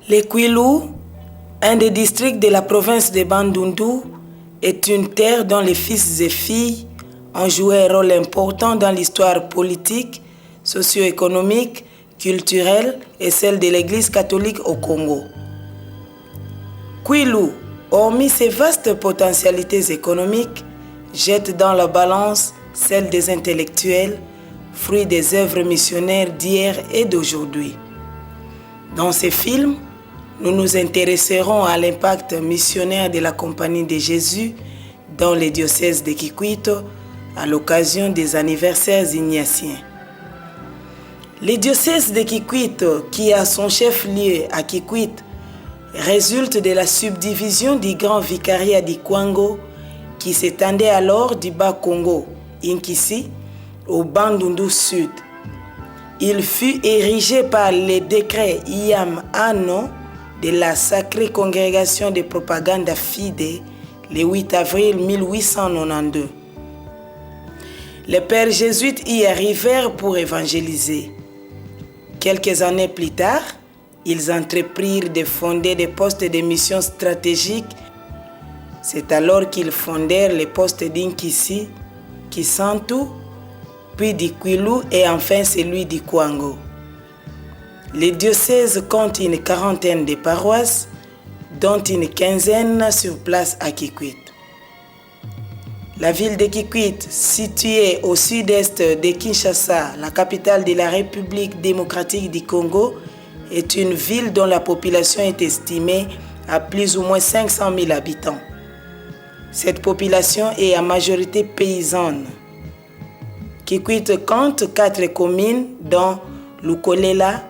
Le Kwilu, un des districts de la province de Bandundu, est une terre dont les fils et filles ont joué un rôle important dans l'histoire politique, socio-économique, culturelle et celle de l'Église catholique au Congo. Kwilu, hormis ses vastes potentialités économiques, jette dans la balance celle des intellectuels, fruit des œuvres missionnaires d'hier et d'aujourd'hui. Dans ces films, nous nous intéresserons à l'impact missionnaire de la Compagnie de Jésus dans les diocèses de Kikwit à l'occasion des anniversaires ignatiens. Le diocèse de Kikwit, qui a son chef-lieu à Kikwit, résulte de la subdivision du grand vicariat du Kwango qui s'étendait alors du Bas-Congo, Inkisi, au Bandundu Sud. Il fut érigé par le décret Iam Ano de la Sacrée Congrégation de Propaganda Fide le 8 avril 1892. Les pères jésuites y arrivèrent pour évangéliser. Quelques années plus tard, ils entreprirent de fonder des postes de mission stratégiques. C'est alors qu'ils fondèrent les postes d'Inkisi, Kisantu, puis du Kwilu et enfin celui du Kwango. Le diocèse compte une quarantaine de paroisses, dont une quinzaine sur place à Kikwit. La ville de Kikwit, située au sud-est de Kinshasa, la capitale de la République démocratique du Congo, est une ville dont la population est estimée à plus ou moins 500 000 habitants. Cette population est à majorité paysanne. Kikwit compte 4 communes dont Lukolela,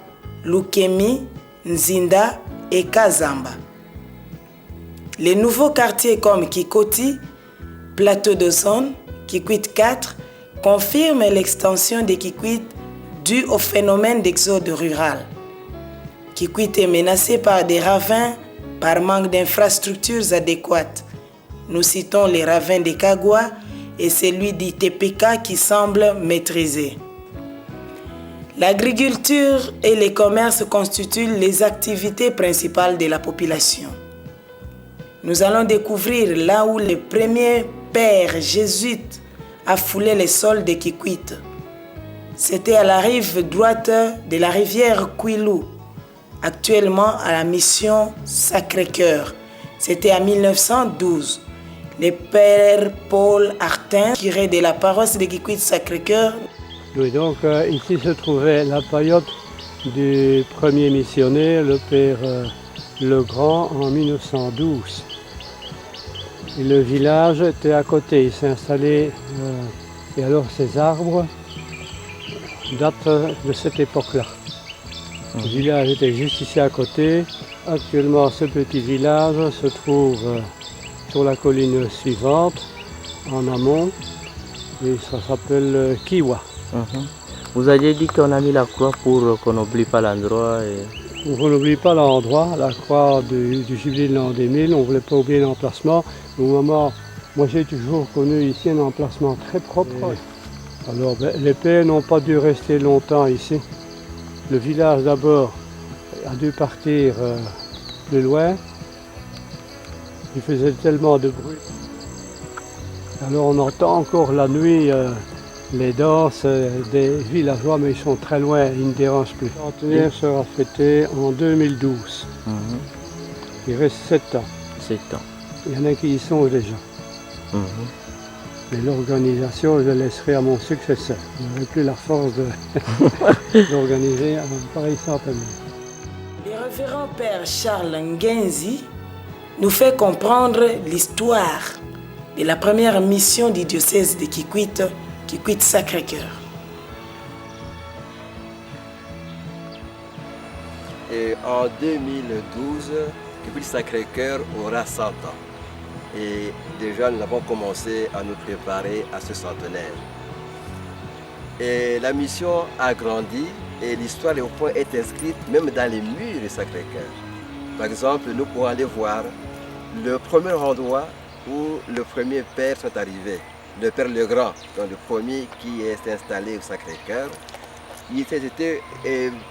Lukemi, Nzinda et Kazamba. Les nouveaux quartiers comme Kikoti, Plateau de Zone, Kikwit 4 confirment l'extension de Kikwit due au phénomène d'exode rural. Kikwit est menacé par des ravins par manque d'infrastructures adéquates. Nous citons les ravins de Kagwa et celui d'Itepeka qui semble maîtrisé. L'agriculture et les commerces constituent les activités principales de la population. Nous allons découvrir là où les premiers pères jésuites a foulé les sols de Kikwit. C'était à la rive droite de la rivière Kwilu, actuellement à la mission Sacré-Cœur. C'était en 1912. Le père Paul Artin, curé de la paroisse de Kikwit Sacré-Cœur. Oui, donc ici se trouvait la paillote du premier missionnaire, le père Legrand, en 1912. Et le village était à côté, il s'est installé, et alors ces arbres datent de cette époque-là. Le village était juste ici à côté. Actuellement, ce petit village se trouve sur la colline suivante, en amont, et ça s'appelle Kiwa. Vous aviez dit qu'on a mis la croix pour qu'on n'oublie pas l'endroit. On n'oublie pas l'endroit, la croix du jubilé de l'an 2000, on ne voulait pas oublier l'emplacement. Au moment, moi j'ai toujours connu ici un emplacement très propre. Alors les pères n'ont pas dû rester longtemps ici. Le village d'abord a dû partir plus loin. Il faisait tellement de bruit. Alors on entend encore la nuit les danses des villageois, mais ils sont très loin, ils ne dérangent plus. Le centenaire sera fêté en 2012. Il reste 7 ans. 7 ans. Il y en a qui y sont déjà. Mais l'organisation, je la laisserai à mon successeur. Je n'aurai plus la force d'organiser un pareil centenaire. Le révérend père Charles Ngenzi nous fait comprendre l'histoire de la première mission du diocèse de Kikwit, Kikwit Sacré-Cœur. Et en 2012, Kikwit Sacré-Cœur aura 100 ans. Et déjà, nous avons commencé à nous préparer à ce centenaire. Et la mission a grandi et l'histoire au point est inscrite même dans les murs du Sacré-Cœur. Par exemple, nous pouvons aller voir le premier endroit où le premier père sont arrivés. Le père Legrand, donc le premier qui est installé au Sacré-Cœur, il était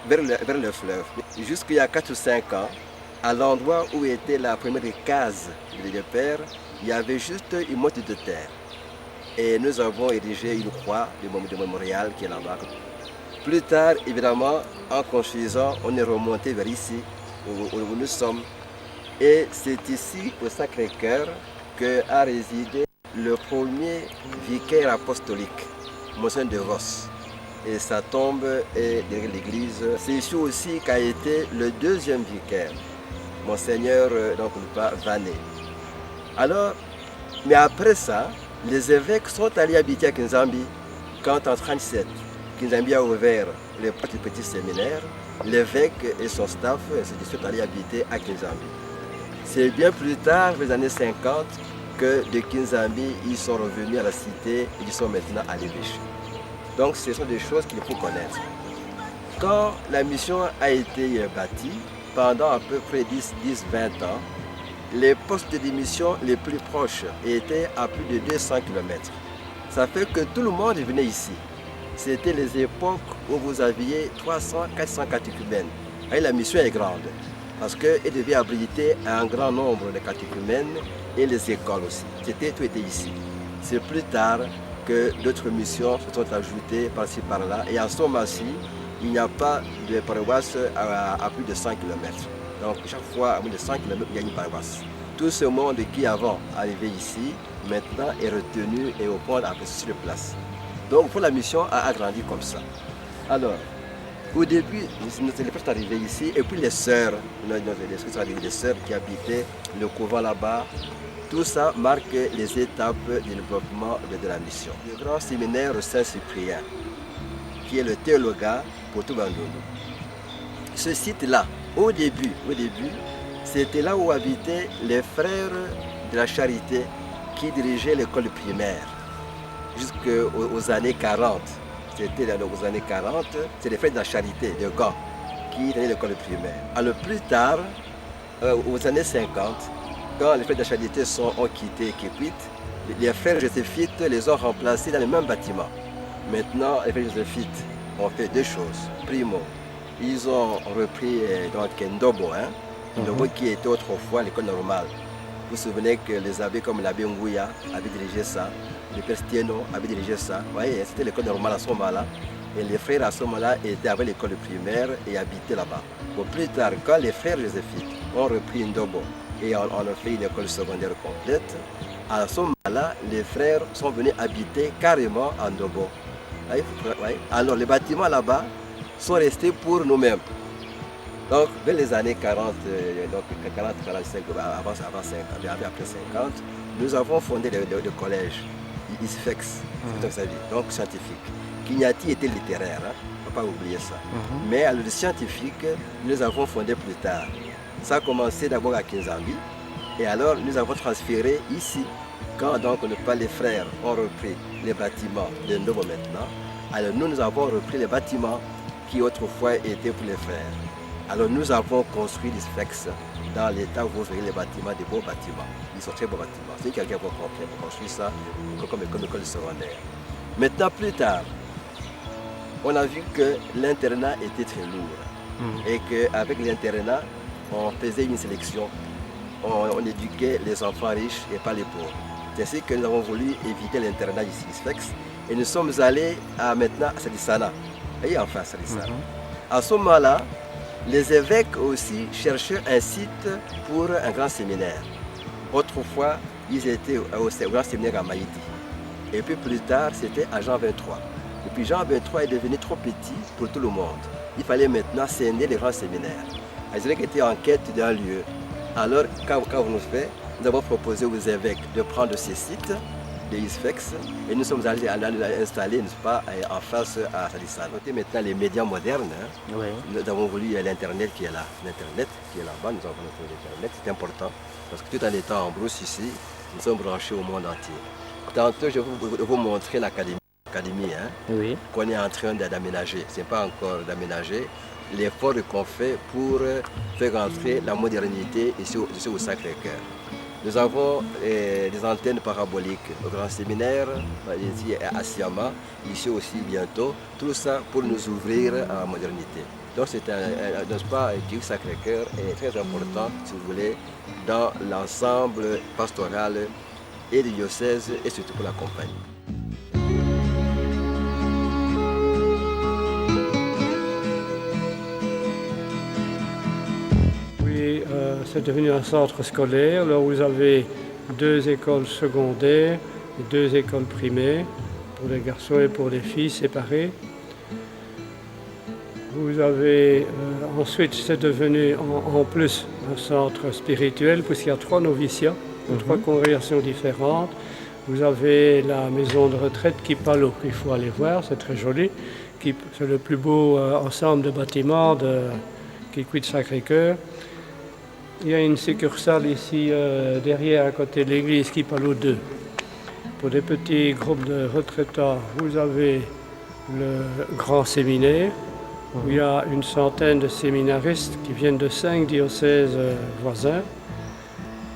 vers le fleuve. Jusqu'il y a 4 ou 5 ans, à l'endroit où était la première case du père, il y avait juste une motte de terre. Et nous avons érigé une croix de mémorial qui est là-bas. Plus tard, évidemment, en construisant, on est remonté vers ici, où nous sommes. Et c'est ici, au Sacré-Cœur, qu'a résidé le premier vicaire apostolique, Monseigneur de Vos. Et sa tombe est derrière l'église. C'est ici aussi qu'a été le deuxième vicaire, Monseigneur Vanet. Alors, mais après ça, les évêques sont allés habiter à Kinzambi quand en 1937, Kinzambi a ouvert le petit séminaire. L'évêque et son staff sont allés habiter à Kinzambi. C'est bien plus tard, les années 50, que de Kinzambi, ils sont revenus à la cité et ils sont maintenant à l'évêché. Donc ce sont des choses qu'il faut connaître. Quand la mission a été bâtie, pendant à peu près 10-20 ans, les postes de mission les plus proches étaient à plus de 200 km. Ça fait que tout le monde venait ici. C'était les époques où vous aviez 300-400 catéchumènes. Et la mission est grande, parce qu'elle devait abriter un grand nombre de catéchumènes et les écoles aussi. Tout était ici. C'est plus tard que d'autres missions se sont ajoutées par-ci par-là. Et en ce moment-ci, il n'y a pas de paroisse à plus de 100 km. Donc chaque fois, à moins de 100 km, il y a une paroisse. Tout ce monde qui avant arrivé ici, maintenant est retenu et au point après sur place. Donc pour la mission a agrandi comme ça. Alors, au début, les frères sont arrivés ici et puis les sœurs, les sœurs qui habitaient le couvent là-bas, tout ça marque les étapes du développement de la mission. Le grand séminaire Saint-Cyprien, qui est le théologat pour tout Bandundu. Ce site-là, au début, c'était là où habitaient les frères de la Charité qui dirigeaient l'école primaire jusqu'aux années 40. C'était aux années 40, c'est les frères de la Charité de Gand qui tenaient l'école primaire. Alors plus tard, aux années 50, quand les frères de la Charité ont quitté Kikwit, les frères joséphites les ont remplacés dans le même bâtiment. Maintenant, les frères joséphites ont fait deux choses. Primo, ils ont repris donc Ndobo, Ndobo qui était autrefois l'école normale. Vous vous souvenez que les abbés comme l'abbé Nguya avaient dirigé ça, le père Stieno avait dirigé ça. Vous voyez, c'était l'école normale à ce moment-là. Et les frères à ce moment-là étaient avec l'école primaire et habitaient là-bas. Bon, plus tard, quand les frères joséphites ont repris Ndobo et on a fait une école secondaire complète, à ce moment-là, les frères sont venus habiter carrément à Ndobo. Alors les bâtiments là-bas sont restés pour nous-mêmes. Donc, vers les années 40, 45, après 50, nous avons fondé le collège, ISFEX, donc scientifique. Kinyati était littéraire, il ne faut pas oublier ça. Mais alors, le scientifique, nous avons fondé plus tard. Ça a commencé d'abord à Kinzambi, et alors nous avons transféré ici. Quand donc les frères ont repris les bâtiments de Ndobo maintenant, alors nous avons repris les bâtiments qui autrefois étaient pour les frères. Alors nous avons construit l'ISFEX dans l'état où vous verrez les bâtiments, des beaux bâtiments. Ils sont très beaux bâtiments. C'est quelqu'un qui a construit ça comme école secondaire. Maintenant, plus tard, on a vu que l'internat était très lourd. Et qu'avec l'internat, on faisait une sélection. On éduquait les enfants riches et pas les pauvres. C'est ainsi que nous avons voulu éviter l'internat ici, l'ISFEX. Et nous sommes allés maintenant à Salissana. Et enfin, Salissana. À ce moment-là, les évêques aussi cherchaient un site pour un grand séminaire. Autrefois, ils étaient au grand séminaire à Maïti. Et puis plus tard, c'était à Jean 23. Et puis Jean 23 est devenu trop petit pour tout le monde. Il fallait maintenant scinder les grands séminaires. Les évêques étaient en quête d'un lieu. Alors, quand on nous fait, nous avons proposé aux évêques de prendre ces sites, des ISFEX, et nous sommes allés l'installer, n'est-ce pas, en face à Salissana. Maintenant, les médias modernes, nous avons voulu l'Internet qui est là. L'Internet qui est là-bas, nous avons trouvé l'Internet, c'est important, parce que tout en étant en brousse ici, nous sommes branchés au monde entier. Tantôt, je vais vous montrer l'académie qu'on est en train d'aménager. Ce n'est pas encore d'aménager. L'effort qu'on fait pour faire entrer la modernité ici au Sacré-Cœur. Nous avons des antennes paraboliques au Grand Séminaire, ici à Siama, ici aussi bientôt. Tout ça pour nous ouvrir à la modernité. Donc c'est n'est-ce pas, le Sacré-Cœur est très important, si vous voulez, dans l'ensemble pastoral et du diocèse et surtout pour la compagnie. C'est devenu un centre scolaire. Là, vous avez 2 écoles secondaires et 2 écoles primaires pour les garçons et pour les filles séparées. Vous avez ensuite, c'est devenu en plus un centre spirituel puisqu'il y a 3 noviciats, 3 congrégations différentes. Vous avez la maison de retraite Kipalo qu'il faut aller voir, c'est très joli. C'est le plus beau ensemble de bâtiments de Kikwit Sacré-Cœur. Il y a une succursale ici derrière, à côté de l'église, Kipalo 2. Pour des petits groupes de retraitants, vous avez le grand séminaire, où il y a une centaine de séminaristes qui viennent de 5 diocèses voisins.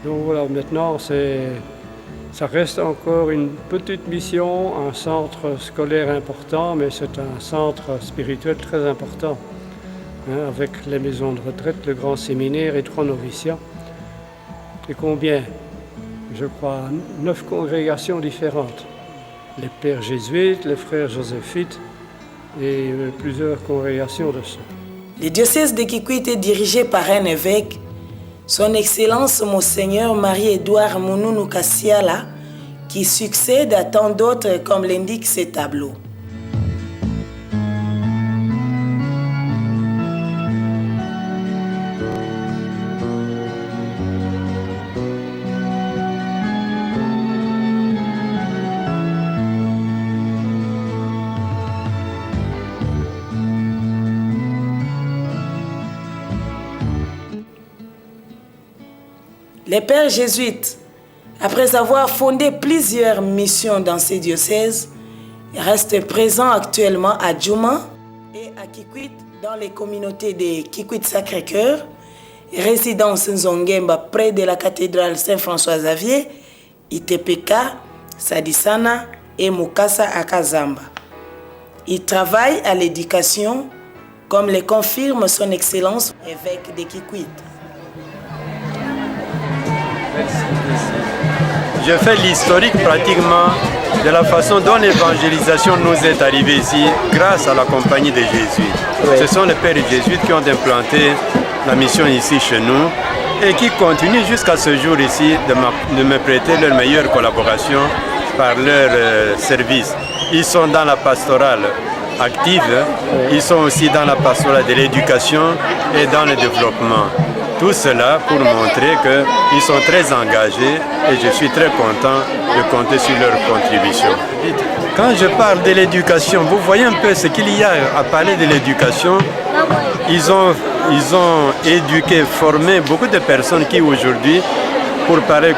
Donc voilà, maintenant, ça reste encore une petite mission, un centre scolaire important, mais c'est un centre spirituel très important. Avec les maisons de retraite, le grand séminaire et 3 noviciats. Et combien? Je crois 9 congrégations différentes. Les pères jésuites, les frères joséphites et plusieurs congrégations de ceux. Le diocèse de Kikwit est dirigé par un évêque, son Excellence Monseigneur Marie-Édouard Mounounu Kassiala, qui succède à tant d'autres comme l'indique ces tableaux. Les pères jésuites, après avoir fondé plusieurs missions dans ces diocèses, restent présents actuellement à Djouma et à Kikwit dans les communautés de Kikwit Sacré-Cœur, résidence Nzongemba près de la cathédrale Saint-François-Xavier, ITPK, Sadisana et Mukasa à Kazamba. Ils travaillent à l'éducation, comme le confirme son Excellence évêque de Kikwit. Je fais l'historique pratiquement de la façon dont l'évangélisation nous est arrivée ici grâce à la compagnie des jésuites. Oui. Ce sont les pères jésuites qui ont implanté la mission ici chez nous et qui continuent jusqu'à ce jour ici de me prêter leur meilleure collaboration par leur service. Ils sont dans la pastorale active, ils sont aussi dans la pastorale de l'éducation et dans le développement. Tout cela pour montrer qu'ils sont très engagés et je suis très content de compter sur leur contribution. Quand je parle de l'éducation, vous voyez un peu ce qu'il y a à parler de l'éducation. Ils ont éduqué, formé beaucoup de personnes qui aujourd'hui, pour parler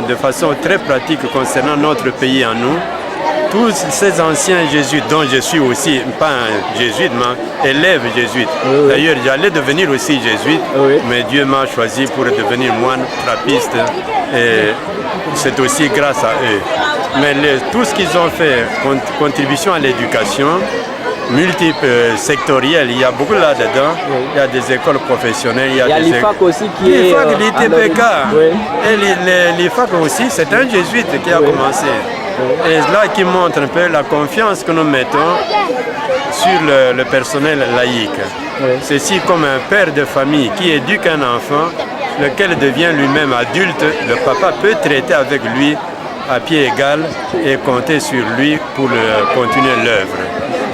de façon très pratique concernant notre pays à nous, tous ces anciens jésuites, dont je suis aussi, pas un jésuite, mais élève jésuite. Oui. D'ailleurs, j'allais devenir aussi jésuite, mais Dieu m'a choisi pour devenir moine trappiste. Et c'est aussi grâce à eux. Mais tout ce qu'ils ont fait, contribution à l'éducation, multiples sectorielles, il y a beaucoup là-dedans. Il y a des écoles professionnelles. Il y a l'IFAC aussi qui est... L'IFAC, l'ITPK. Et l'IFAC aussi, c'est un jésuite qui a commencé. Et là qui montre un peu la confiance que nous mettons sur le personnel laïque. Ceci comme un père de famille qui éduque un enfant, lequel devient lui-même adulte, le papa peut traiter avec lui à pied égal et compter sur lui pour continuer l'œuvre.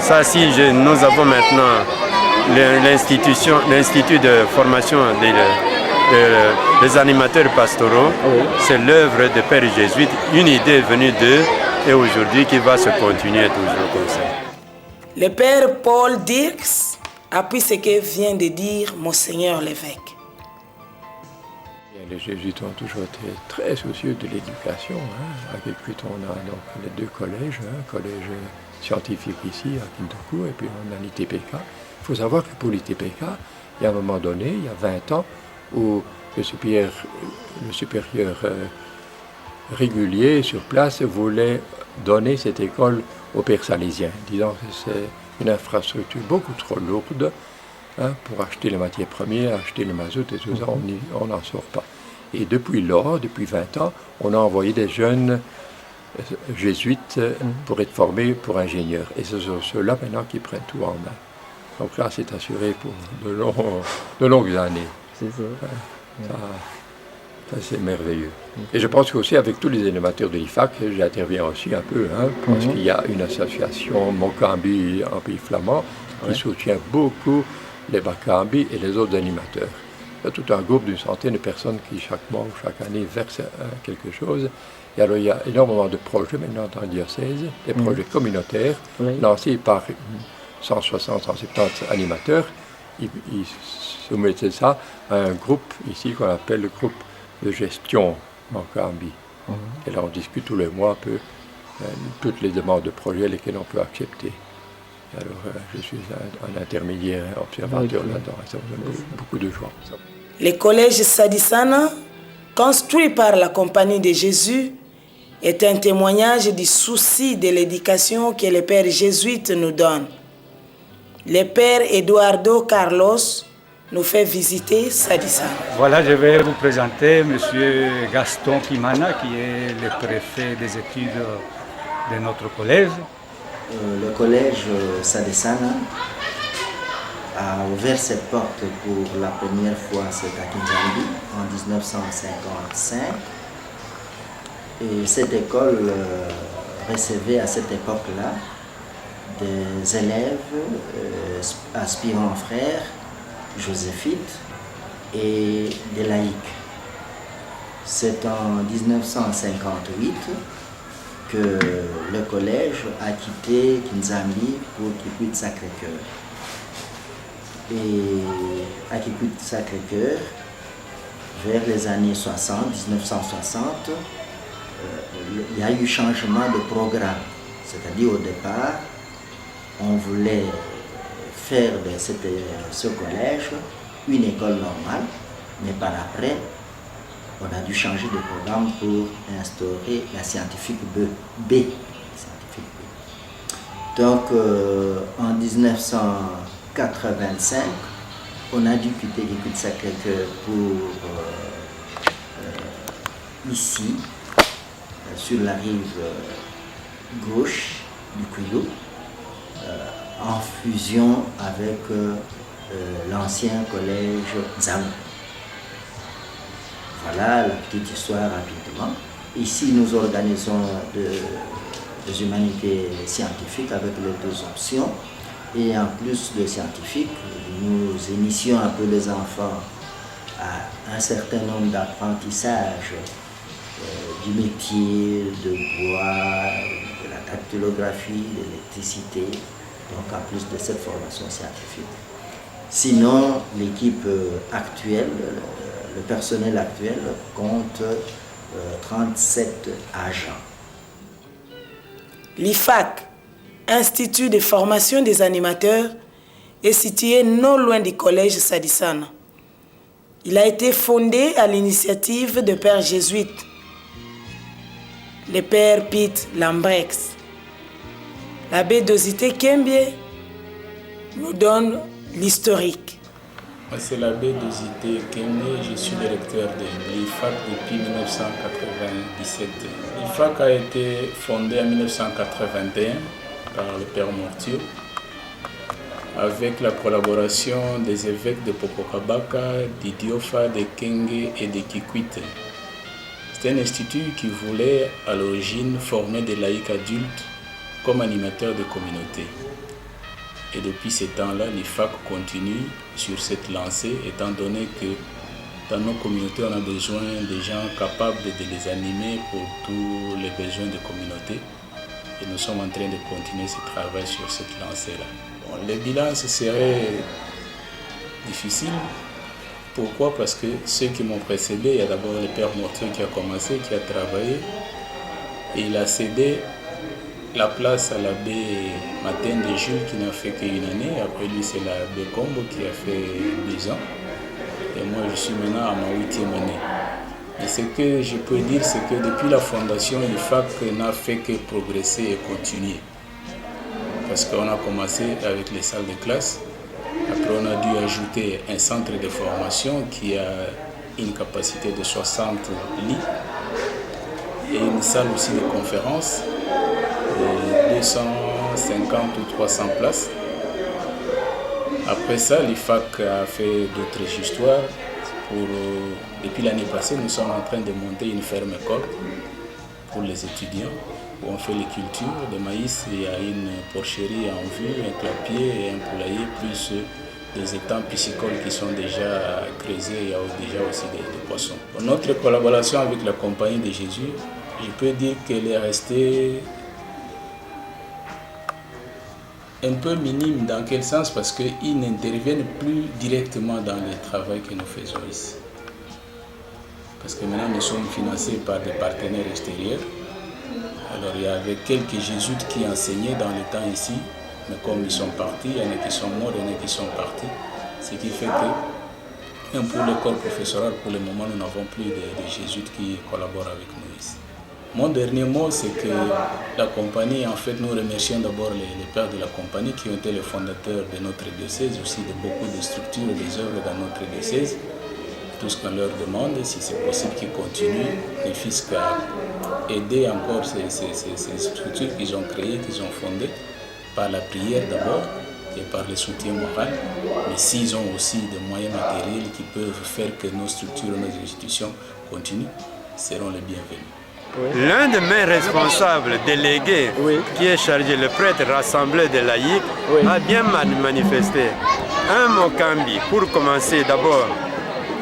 Ça, si nous avons maintenant l'institut de formation des animateurs pastoraux, c'est l'œuvre des pères jésuites, une idée venue d'eux et aujourd'hui qui va se continuer toujours comme ça. Le père Paul Dirks appuie ce que vient de dire Monseigneur l'évêque. Les jésuites ont toujours été très soucieux de l'éducation. À Kikwit, on a donc les deux collèges, collège scientifique ici à Kintoku et puis on a l'ITPK. Il faut savoir que pour l'ITPK, il y a un moment donné, il y a 20 ans, où le supérieur régulier sur place voulait donner cette école aux pères salésiens, disant que c'est une infrastructure beaucoup trop lourde pour acheter les matières premières, acheter le mazout et tout ça, on n'en sort pas. Et depuis lors, depuis 20 ans, on a envoyé des jeunes jésuites pour être formés pour ingénieurs. Et ce sont ceux-là maintenant qui prennent tout en main. Donc là, c'est assuré pour de longues années. C'est ça. Ça, c'est merveilleux. Et je pense qu'aussi avec tous les animateurs de l'IFAC, j'interviens aussi un peu, parce qu'il y a une association Mokambi en pays flamand qui soutient beaucoup les Bakambi et les autres animateurs. Il y a tout un groupe d'une centaine de personnes qui chaque mois ou chaque année versent quelque chose. Et alors il y a énormément de projets maintenant dans le diocèse, des projets communautaires lancés par 160, 170 animateurs. Ils soumettaient ça à un groupe ici qu'on appelle le groupe de gestion Mokambi. Et là on discute tous les mois un peu toutes les demandes de projets lesquelles on peut accepter. Alors je suis un intermédiaire, observateur là-dedans, ça me donne beaucoup de joie. Le collège Sadisana, construit par la Compagnie de Jésus, est un témoignage du souci de l'éducation que les pères jésuites nous donnent. Le père Eduardo Carlos nous fait visiter Sadisana. Voilà, je vais vous présenter M. Gaston Kimana, qui est le préfet des études de notre collège. Le collège Sadisana a ouvert ses portes pour la première fois, c'est à Kinshasa en 1955. Et cette école recevait à cette époque-là des élèves aspirants frères, joséphites et des laïcs. C'est en 1958 que le collège a quitté Kinzambi pour Kikwit Sacré-Cœur. Et à Kikwit Sacré-Cœur, vers les années 60, 1960, il y a eu changement de programme. C'est-à-dire au départ, on voulait faire de ce collège une école normale, mais par après, on a dû changer de programme pour instaurer la scientifique B. Donc en 1985, on a dû quitter Kikwit Sacré-Cœur pour ici, sur la rive gauche du Kouilou, en fusion avec l'ancien collège Zamou. Voilà la petite histoire rapidement. Ici, nous organisons des humanités scientifiques avec les deux options. Et en plus de scientifiques, nous initions un peu les enfants à un certain nombre d'apprentissages du métier, de bois, de la dactylographie, de l'électricité, donc en plus de cette formation scientifique. Sinon, l'équipe actuelle, le personnel actuel compte 37 agents. L'IFAC, Institut de formation des animateurs, est situé non loin du collège Sadisana. Il a été fondé à l'initiative de pères jésuites, le père Pete Lambrex. L'abbé Dosité Kembie nous donne l'historique. C'est l'abbé Dosité Kembie, je suis directeur de l'IFAC depuis 1997. L'IFAC a été fondé en 1981 par le père Mortier avec la collaboration des évêques de Pokokabaka, d'Idiofa, de Kenge et de Kikwit. C'est un institut qui voulait à l'origine former des laïcs adultes comme animateurs de communauté. Et depuis ce temps-là, l'IFAC continue sur cette lancée, étant donné que dans nos communautés, on a besoin de gens capables de les animer pour tous les besoins de communauté. Et nous sommes en train de continuer ce travail sur cette lancée-là. Bon, le bilan, ce serait difficile. Pourquoi? Parce que ceux qui m'ont précédé, il y a d'abord le père Mortier qui a commencé, qui a travaillé. Et il a cédé la place à l'abbé Matin de Jules qui n'a fait qu'une année. Après lui, c'est l'abbé Combo qui a fait 2 ans. Et moi, je suis maintenant à ma 8e année. Et ce que je peux dire, c'est que depuis la fondation, l'IFAC n'a fait que progresser et continuer. Parce qu'on a commencé avec les salles de classe. Après, on a dû ajouter un centre de formation qui a une capacité de 60 lits et une salle aussi de conférence de 250 ou 300 places. Après ça, l'IFAC a fait d'autres histoires. Depuis l'année passée, nous sommes en train de monter une ferme-école pour les étudiants où on fait les cultures de maïs. Il y a une porcherie en vue, un clapier et un poulailler, plus des étangs piscicoles qui sont déjà creusés. Il y a déjà aussi des poissons. Notre collaboration avec la Compagnie de Jésus, je peux dire qu'elle est restée un peu minime. Dans quel sens? Parce qu'ils n'interviennent plus directement dans le travail que nous faisons ici. Parce que maintenant nous sommes financés par des partenaires extérieurs. Alors il y avait quelques jésuites qui enseignaient dans le temps ici, mais comme ils sont partis, il y en a qui sont morts, il y en a qui sont partis. Ce qui fait que, même pour le corps professoral, pour le moment, nous n'avons plus de jésuites qui collaborent avec nous ici. Mon dernier mot, c'est que la compagnie, en fait, nous remercions d'abord les pères de la compagnie qui ont été les fondateurs de notre diocèse, aussi de beaucoup de structures et des œuvres dans notre diocèse. Tout ce qu'on leur demande, si c'est possible qu'ils continuent, ne fût-ce qu'à aider encore ces structures qu'ils ont créées, qu'ils ont fondées, par la prière d'abord, et par le soutien moral, mais s'ils ont aussi des moyens matériels qui peuvent faire que nos structures, nos institutions continuent, seront les bienvenus. L'un de mes responsables délégués, qui est chargé, le prêtre rassembleur des laïcs, a bien manifesté. Un Mokambi, pour commencer d'abord,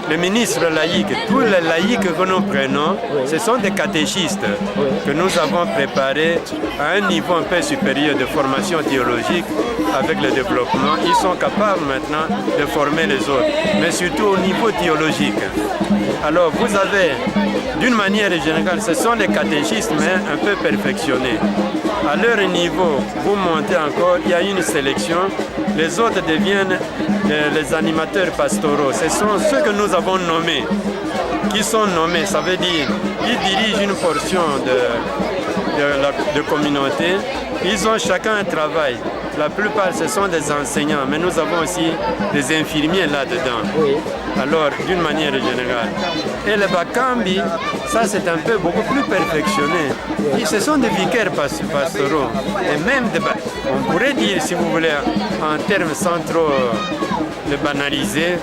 le ministre laïque, tous les laïcs que nous prenons, ce sont des catéchistes que nous avons préparés à un niveau un peu supérieur de formation théologique avec le développement. Ils sont capables maintenant de former les autres, mais surtout au niveau théologique. Alors vous avez, d'une manière générale, ce sont les catéchistes, mais un peu perfectionnés. À leur niveau, vous montez encore, il y a une sélection. Les autres deviennent les animateurs pastoraux. Ce sont ceux que nous avons nommés, qui sont nommés, ça veut dire ils dirigent une portion de communauté. Ils ont chacun un travail. La plupart, ce sont des enseignants, mais nous avons aussi des infirmiers là-dedans. Alors, d'une manière générale. Et les Bakambi, ça c'est un peu beaucoup plus perfectionné. Et ce sont des vicaires pastoraux. Et même, on pourrait dire, si vous voulez, en termes sans trop le banaliser,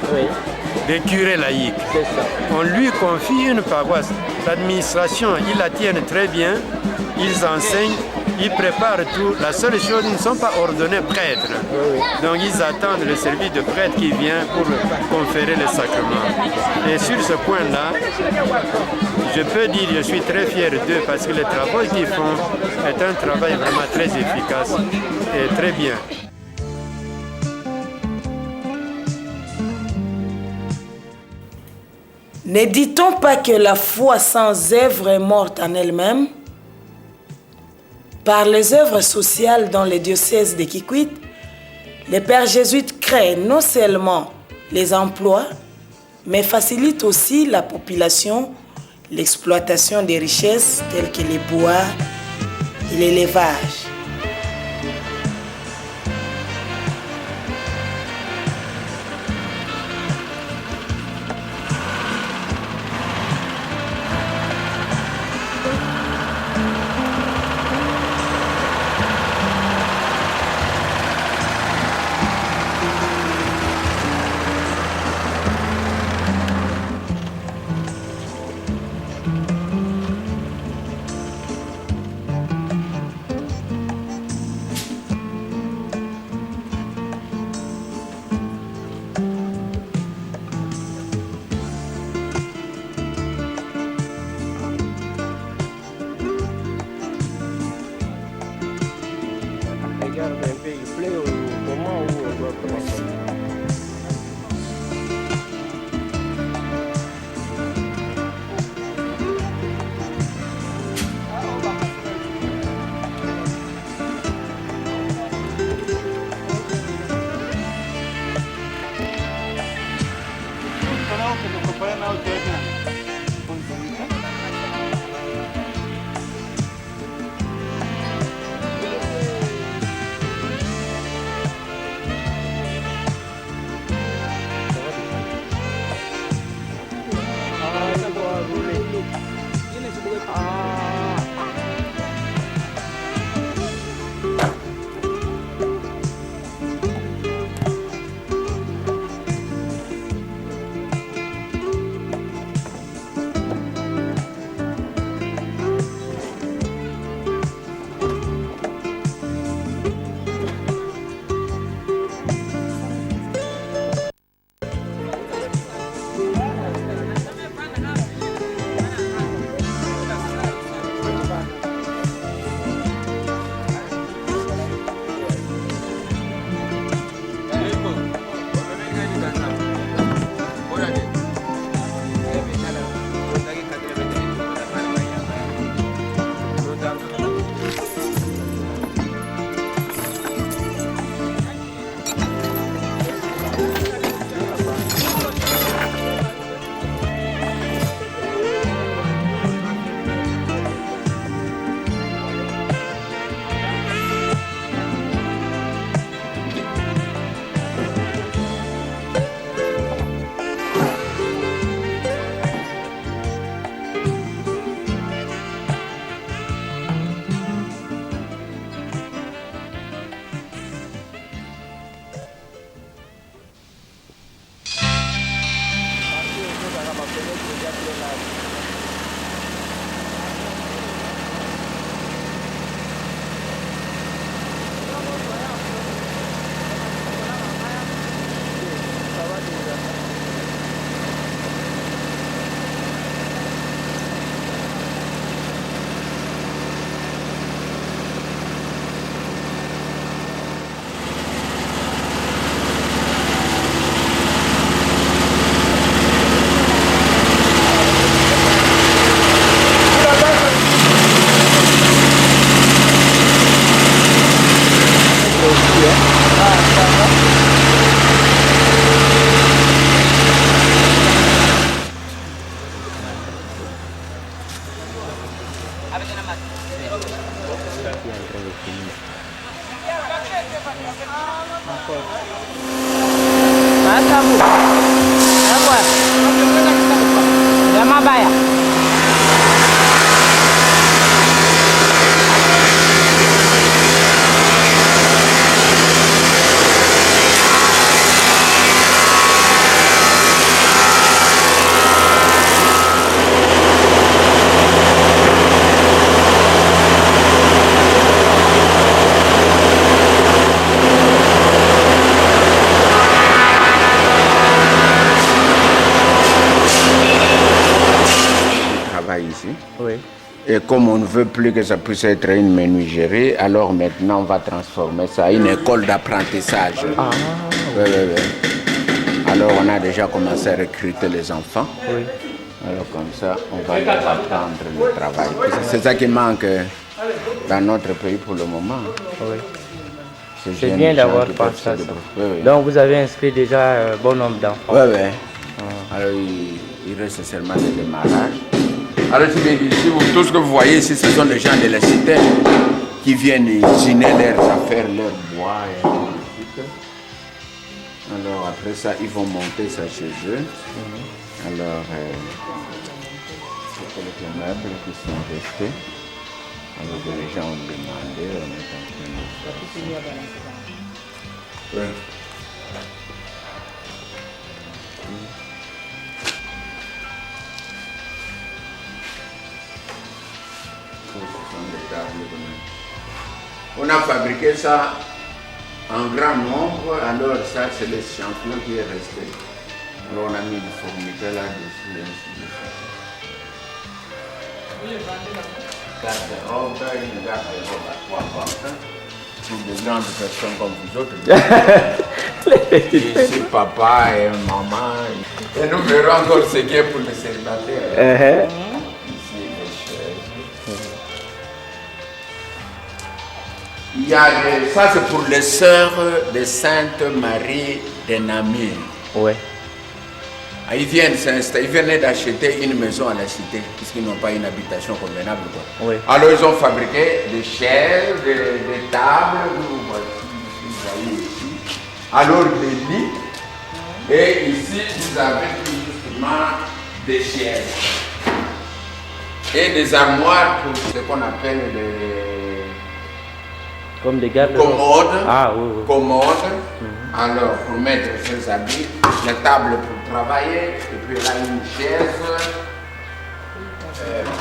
des curés laïcs. On lui confie une paroisse. L'administration, ils la tiennent très bien, ils enseignent, ils préparent tout. La seule chose, ils ne sont pas ordonnés prêtres. Donc ils attendent le service de prêtre qui vient pour conférer les sacrements. Et sur ce point-là, je peux dire que je suis très fier d'eux parce que le travail qu'ils font est un travail vraiment très efficace et très bien. Ne dit-on pas que la foi sans œuvre est morte en elle-même? Par les œuvres sociales dans le diocèse de Kikwit, les pères jésuites créent non seulement les emplois, mais facilitent aussi la population, l'exploitation des richesses telles que les bois et l'élevage. Ici. Oui. Et comme on ne veut plus que ça puisse être une menuiserie, alors maintenant on va transformer ça en une école d'apprentissage. Ah, oui. Oui. Alors on a déjà commencé à recruter les enfants. Oui. Alors comme ça, on va leur apprendre le travail. C'est ça qui manque dans notre pays pour le moment. Oui. C'est bien d'avoir pensé à ça. Oui. Donc vous avez inscrit déjà un bon nombre d'enfants. Oui, oui. Alors il reste seulement le démarrage. Alors ici, tout ce que vous voyez ici, ce sont les gens de la cité qui viennent usiner leurs affaires, leurs bois et ainsi de suite. Alors après ça, ils vont monter ça chez eux. Alors, c'est quelques meubles qui sont restés. Alors les gens ont demandé, on est en train de faire ça. Oui. On a fabriqué ça en grand nombre, alors ça c'est l'échantillon qui est resté. Alors on a mis du formica là-dessus et ainsi de suite. Garde-robe, une garde-robe à 3 portes. Pour des grandes personnes comme vous autres. Ici papa et maman. Et nous verrons encore ce qui est pour les célibataires. Il y a ça c'est pour les sœurs de Sainte Marie de Namur. Oui. Ils viennent s'installer, ils viennent d'acheter une maison à la cité, puisqu'ils n'ont pas une habitation convenable. Oui. Alors ils ont fabriqué des chaises, des tables, vous voyez ici. Alors des lits. Et ici vous avez justement des chaises. Et des armoires pour ce qu'on appelle comme des gardes commodes. Ah oui, oui. Commodes. Alors pour mettre ses habits, la table pour travailler, et puis là une chaise.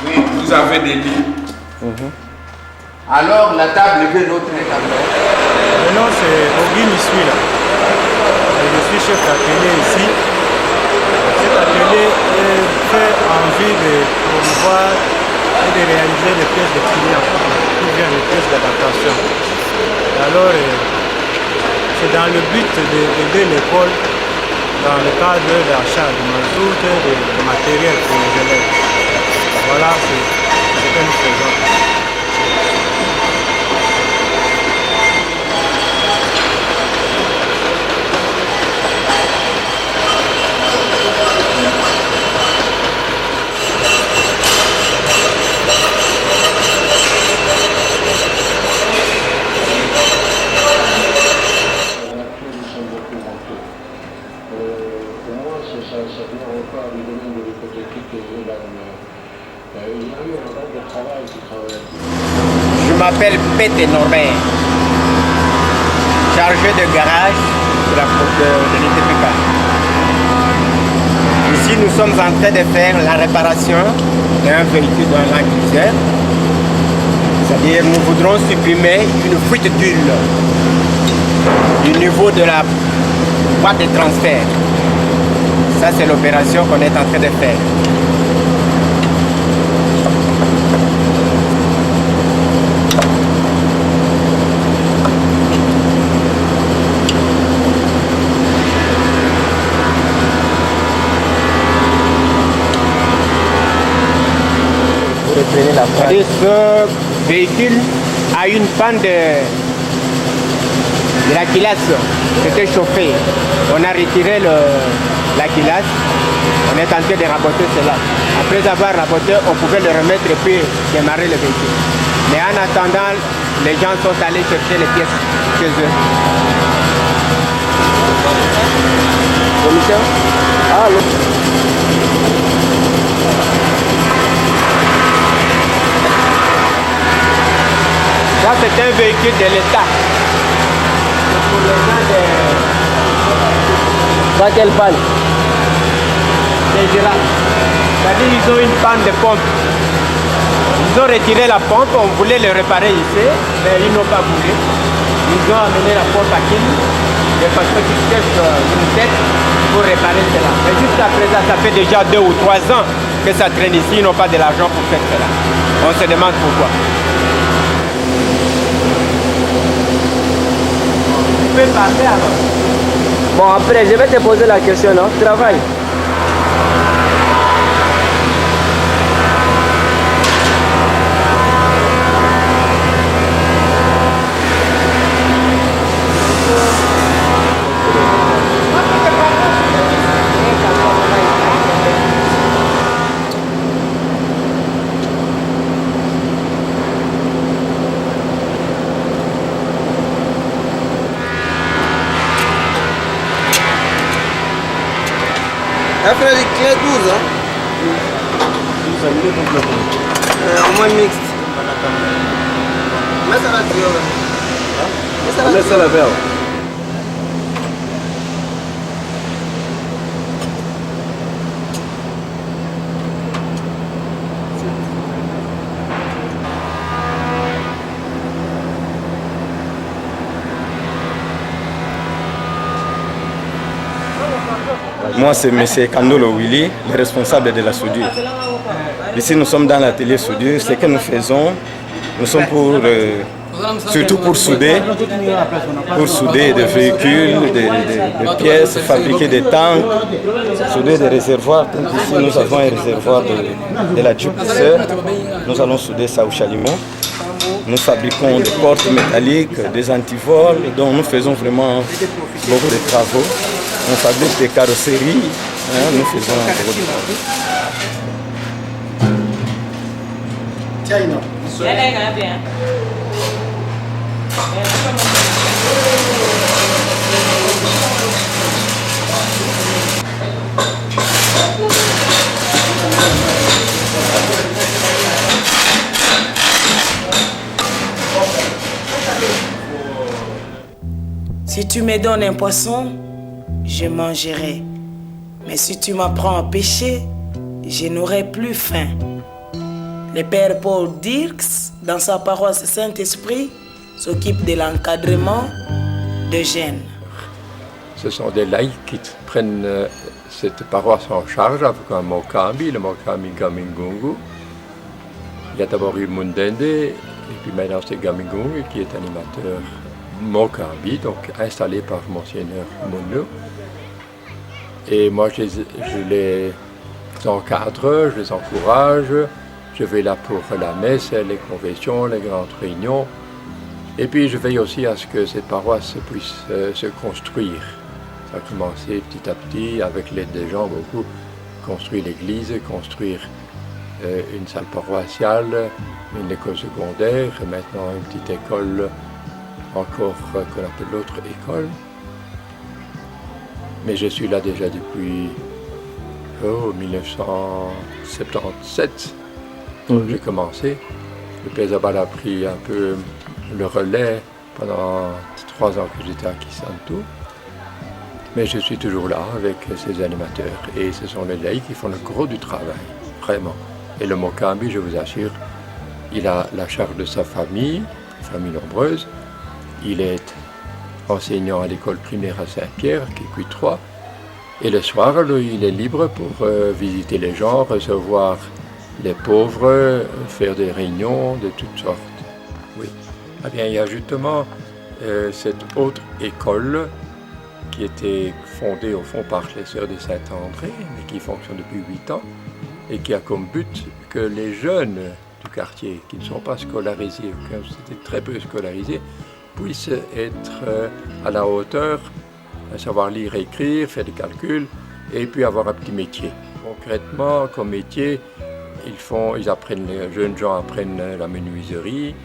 Puis vous avez des lits. Alors la table est notre table. Mon nom c'est Ogi Missuila. Je suis chef d'atelier ici. Cet atelier est fait en vue de promouvoir et de réaliser des pièces de clients, ou bien des pièces d'adaptation. Alors, c'est dans le but d'aider l'école dans le cadre de l'achat de mazout et de matériel pour les élèves. Voilà ce que nous faisons. Je m'appelle Pété Norbert, chargé de garage de l'ITPK. Ici, nous sommes en train de faire la réparation d'un véhicule d'un Land Cruiser. C'est-à-dire, nous voudrons supprimer une fuite d'huile du niveau de la boîte de transfert. Ça, c'est l'opération qu'on est en train de faire. Ce véhicule a une panne de la quilasse, c'était chauffé. On a retiré la quilasse, on est tenté de raboter cela. Après avoir raboté, on pouvait le remettre et puis démarrer le véhicule. Mais en attendant, les gens sont allés chercher les pièces chez eux. Ça, c'est un véhicule de l'État. Pour les gens de... Pas quelle panne? Des giraves. C'est-à-dire qu'ils ont une panne de pompe. Ils ont retiré la pompe, on voulait le réparer ici, mais ils n'ont pas voulu. Ils ont amené la pompe à Kin, de façon qu'ils cherchent une tête pour réparer cela. Mais jusqu'à présent, ça fait déjà 2 ou 3 ans que ça traîne ici, ils n'ont pas de l'argent pour faire cela. On se demande pourquoi. Tu peux parler alors? Bon, après, je vais te poser la question, non? Travail. Après les clés 12, hein? Au moins mixte. Mais ça va dire. Mais ça va faire. Moi, c'est M. Kandolo Willy, le responsable de la soudure. Ici, nous sommes dans l'atelier soudure. Ce que nous faisons, nous sommes surtout pour souder des véhicules, des pièces, fabriquer des tanks, souder des réservoirs. Donc ici, nous avons un réservoir de la Jupiter. Nous allons souder ça au chalumeau. Nous fabriquons des portes métalliques, des antivols, donc nous faisons vraiment beaucoup de travaux. On fabrique des carrosseries, nous faisons beaucoup de travaux. Si tu me donnes un poisson, je mangerai. Mais si tu m'apprends à pêcher, je n'aurai plus faim. Le père Paul Dirks, dans sa paroisse Saint-Esprit, s'occupe de l'encadrement de jeunes. Ce sont des laïcs qui prennent cette paroisse en charge avec un Mokambi, le Mokambi Gamingungu. Il y a d'abord eu Mundende, et puis maintenant c'est Gamingungu qui est animateur Mokambi, donc installé par Monseigneur Monu. Et moi je les encadre, je les encourage, je vais là pour la messe, les confessions, les grandes réunions. Et puis je veille aussi à ce que cette paroisse puisse se construire. Ça a commencé petit à petit, avec l'aide des gens, beaucoup, construire l'église, construire une salle paroissiale, une école secondaire, et maintenant une petite école encore qu'on appelle l'autre école. Mais je suis là déjà depuis 1977. J'ai commencé. Le Père Zabal a pris un peu le relais pendant 3 ans que j'étais à Kisantu. Mais je suis toujours là avec ces animateurs. Et ce sont les laïcs qui font le gros du travail, vraiment. Et le Mokambi, je vous assure, il a la charge de sa famille nombreuse. Il est enseignant à l'école primaire à Saint-Pierre, qui est Q3. Et le soir, lui, il est libre pour visiter les gens, recevoir les pauvres, faire des réunions de toutes sortes. Oui. Eh bien, il y a justement cette autre école qui était fondée au fond par les Sœurs de Saint-André, mais qui fonctionne depuis 8 ans, et qui a comme but que les jeunes du quartier, qui ne sont pas scolarisés, ou qui étaient très peu scolarisés, puissent être à la hauteur, savoir lire et écrire, faire des calculs, et puis avoir un petit métier. Concrètement, comme métier, les jeunes gens apprennent la menuiserie,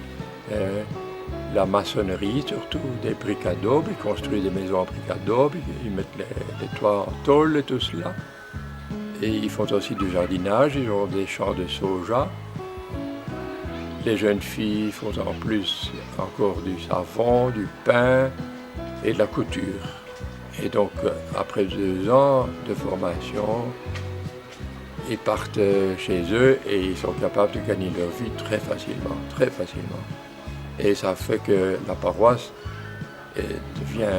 la maçonnerie, surtout des briques à daube. Ils construisent des maisons en briques à daube, ils mettent les toits en tôle et tout cela. Et ils font aussi du jardinage, ils ont des champs de soja. Les jeunes filles font en plus encore du savon, du pain et de la couture. Et donc, après 2 ans de formation, ils partent chez eux et ils sont capables de gagner leur vie très facilement, très facilement. Et ça fait que la paroisse devient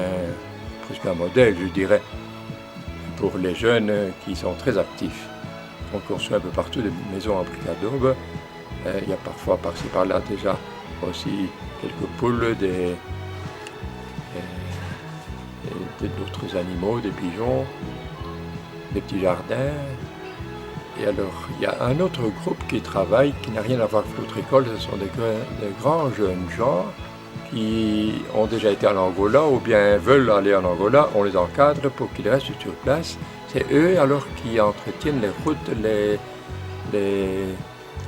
presque un modèle, je dirais, pour les jeunes qui sont très actifs. On construit un peu partout des maisons en briques à daube. Il y a parfois par-ci par-là déjà aussi quelques poules, d'autres animaux, des pigeons, des petits jardins. Et alors, il y a un autre groupe qui travaille, qui n'a rien à voir avec l'autre école, ce sont des grands jeunes gens qui ont déjà été en Angola ou bien veulent aller en Angola. On les encadre pour qu'ils restent sur place. C'est eux alors qui entretiennent les routes,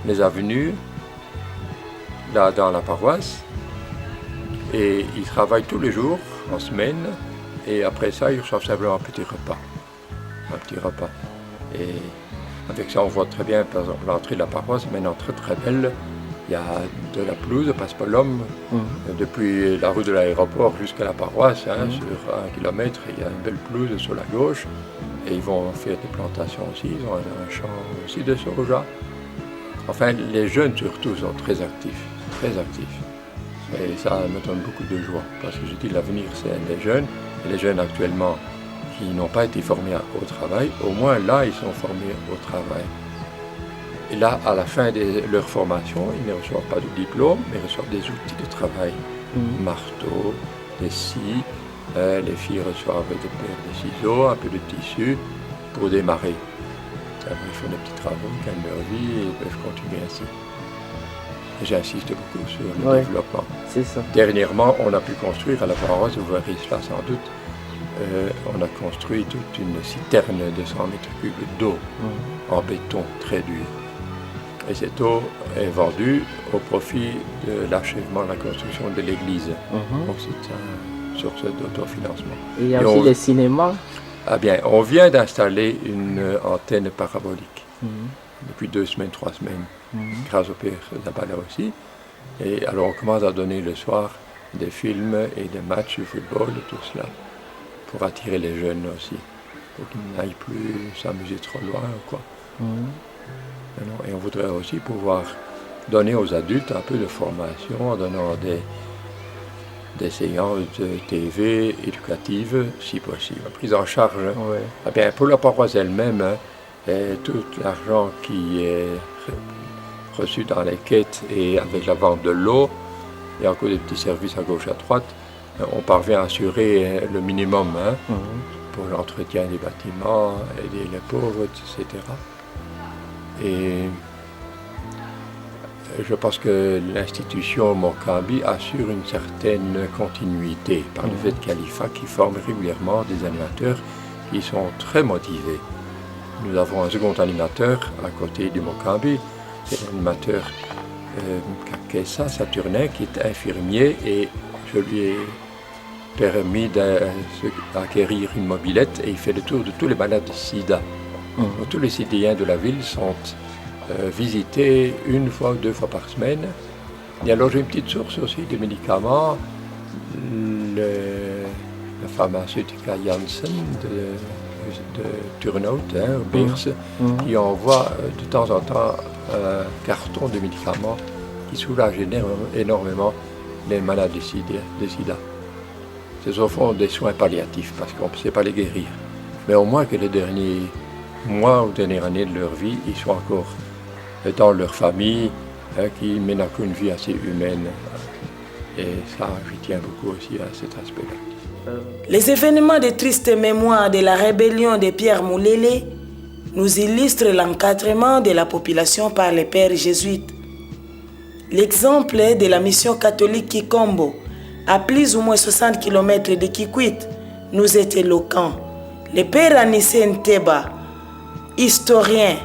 les avenues là dans la paroisse. Et ils travaillent tous les jours, en semaine, et après ça, ils reçoivent simplement un petit repas. Et avec ça, on voit très bien, par exemple, l'entrée de la paroisse est maintenant très très belle. Il y a de la pelouse, Passe-Palom, depuis la rue de l'aéroport jusqu'à la paroisse, sur 1 kilomètre, il y a une belle pelouse sur la gauche. Et ils vont faire des plantations aussi, ils ont un champ aussi de soja. Enfin, les jeunes surtout sont très actifs, très actifs. Et ça me donne beaucoup de joie, parce que je dis l'avenir c'est les jeunes, et les jeunes actuellement qui n'ont pas été formés au travail, au moins là ils sont formés au travail. Et là, à la fin de leur formation, ils ne reçoivent pas de diplôme, mais ils reçoivent des outils de travail, marteau, des scies, les filles reçoivent des paires de ciseaux, un peu de tissu pour démarrer. Ils font des petits travaux, ils gagnent leur vie et ils peuvent continuer ainsi. Et j'insiste beaucoup sur le développement. C'est ça. Dernièrement, on a pu construire à la paroisse, vous verrez cela sans doute, on a construit toute une citerne de 100 mètres cubes d'eau en béton très dur. Et cette eau est vendue au profit de l'achèvement de la construction de l'église. Donc c'est une source d'autofinancement. Et il y a aussi les cinémas. Ah bien, on vient d'installer une antenne parabolique depuis 2 semaines, 3 semaines, grâce au Père Zabala aussi. Et alors on commence à donner le soir des films et des matchs de football et tout cela, pour attirer les jeunes aussi, pour qu'ils n'aillent plus s'amuser trop loin ou quoi. Et on voudrait aussi pouvoir donner aux adultes un peu de formation en donnant des séances de TV éducatives, si possible, prise en charge. Eh bien, pour la paroisse elle-même, tout l'argent qui est reçu dans les quêtes et avec la vente de l'eau, et encore des petits services à gauche et à droite, on parvient à assurer le minimum pour l'entretien des bâtiments, aider les pauvres, etc. Et je pense que l'institution Mokambi assure une certaine continuité par le fait qu'il y a l'IFA qui forme régulièrement des animateurs qui sont très motivés. Nous avons un second animateur à côté du Mokambi, c'est l'animateur Kakessa Saturnin qui est infirmier et je lui ai permis d'acquérir une mobilette et il fait le tour de tous les malades de sida. Donc, tous les citoyens de la ville sont visités 1 fois ou 2 fois par semaine. Et alors j'ai une petite source aussi de médicaments, la pharmaceutique Janssen de Turnhout, Beers, qui envoie de temps en temps un carton de médicaments qui soulage énormément les malades de sida. C'est au fond des soins palliatifs parce qu'on ne sait pas les guérir. Mais au moins que les derniers mois ou dernières années de leur vie, ils sont encore dans leur famille, qui mènent encore une vie assez humaine. Et ça, je tiens beaucoup aussi à cet aspect-là. Les événements de triste mémoire de la rébellion de Pierre Moulélé nous illustrent l'encadrement de la population par les pères jésuites. L'exemple de la mission catholique Kikombo, à plus ou moins 60 km de Kikwit, nous est éloquent. Le père Anissé Nteba, historien,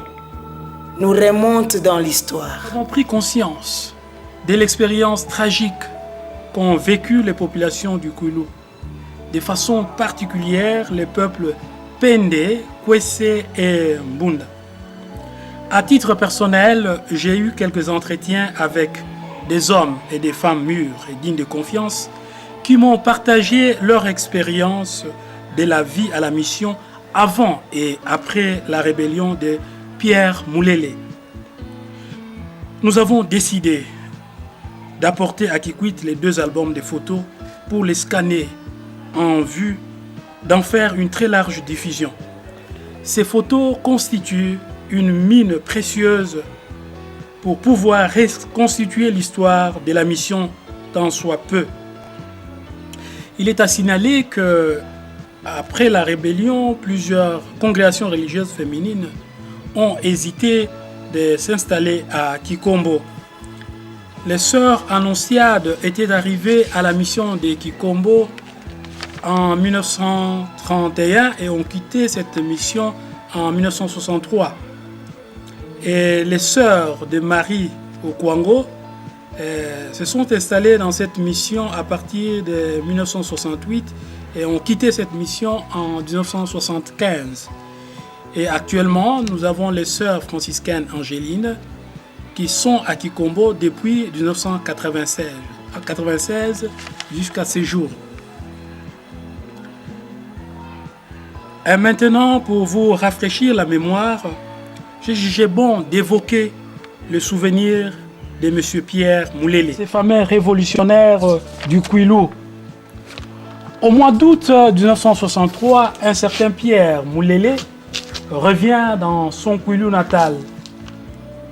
nous remonte dans l'histoire. Nous avons pris conscience de l'expérience tragique qu'ont vécu les populations du Kwilu. De façon particulière, les peuples Pende, Kwese et Mbunda. À titre personnel, j'ai eu quelques entretiens avec des hommes et des femmes mûrs et dignes de confiance qui m'ont partagé leur expérience de la vie à la mission avant et après la rébellion de Pierre Moulélé. Nous avons décidé d'apporter à Kikwit les 2 albums de photos pour les scanner en vue d'en faire une très large diffusion. Ces photos constituent une mine précieuse pour pouvoir reconstituer l'histoire de la mission tant soit peu. Il est à signaler que après la rébellion, plusieurs congrégations religieuses féminines ont hésité de s'installer à Kikombo. Les sœurs Annonciades étaient arrivées à la mission de Kikombo en 1931 et ont quitté cette mission en 1963. Et les sœurs de Marie au Kwango se sont installées dans cette mission à partir de 1968 et ont quitté cette mission en 1975. Et actuellement, nous avons les sœurs franciscaines Angélines qui sont à Kikombo depuis 1996 jusqu'à ces jours. Et maintenant, pour vous rafraîchir la mémoire, j'ai jugé bon d'évoquer le souvenir de M. Pierre Moulélé, ces fameux révolutionnaires du Kwilu. Au mois d'août 1963, un certain Pierre Moulélé revient dans son Kwilu natal.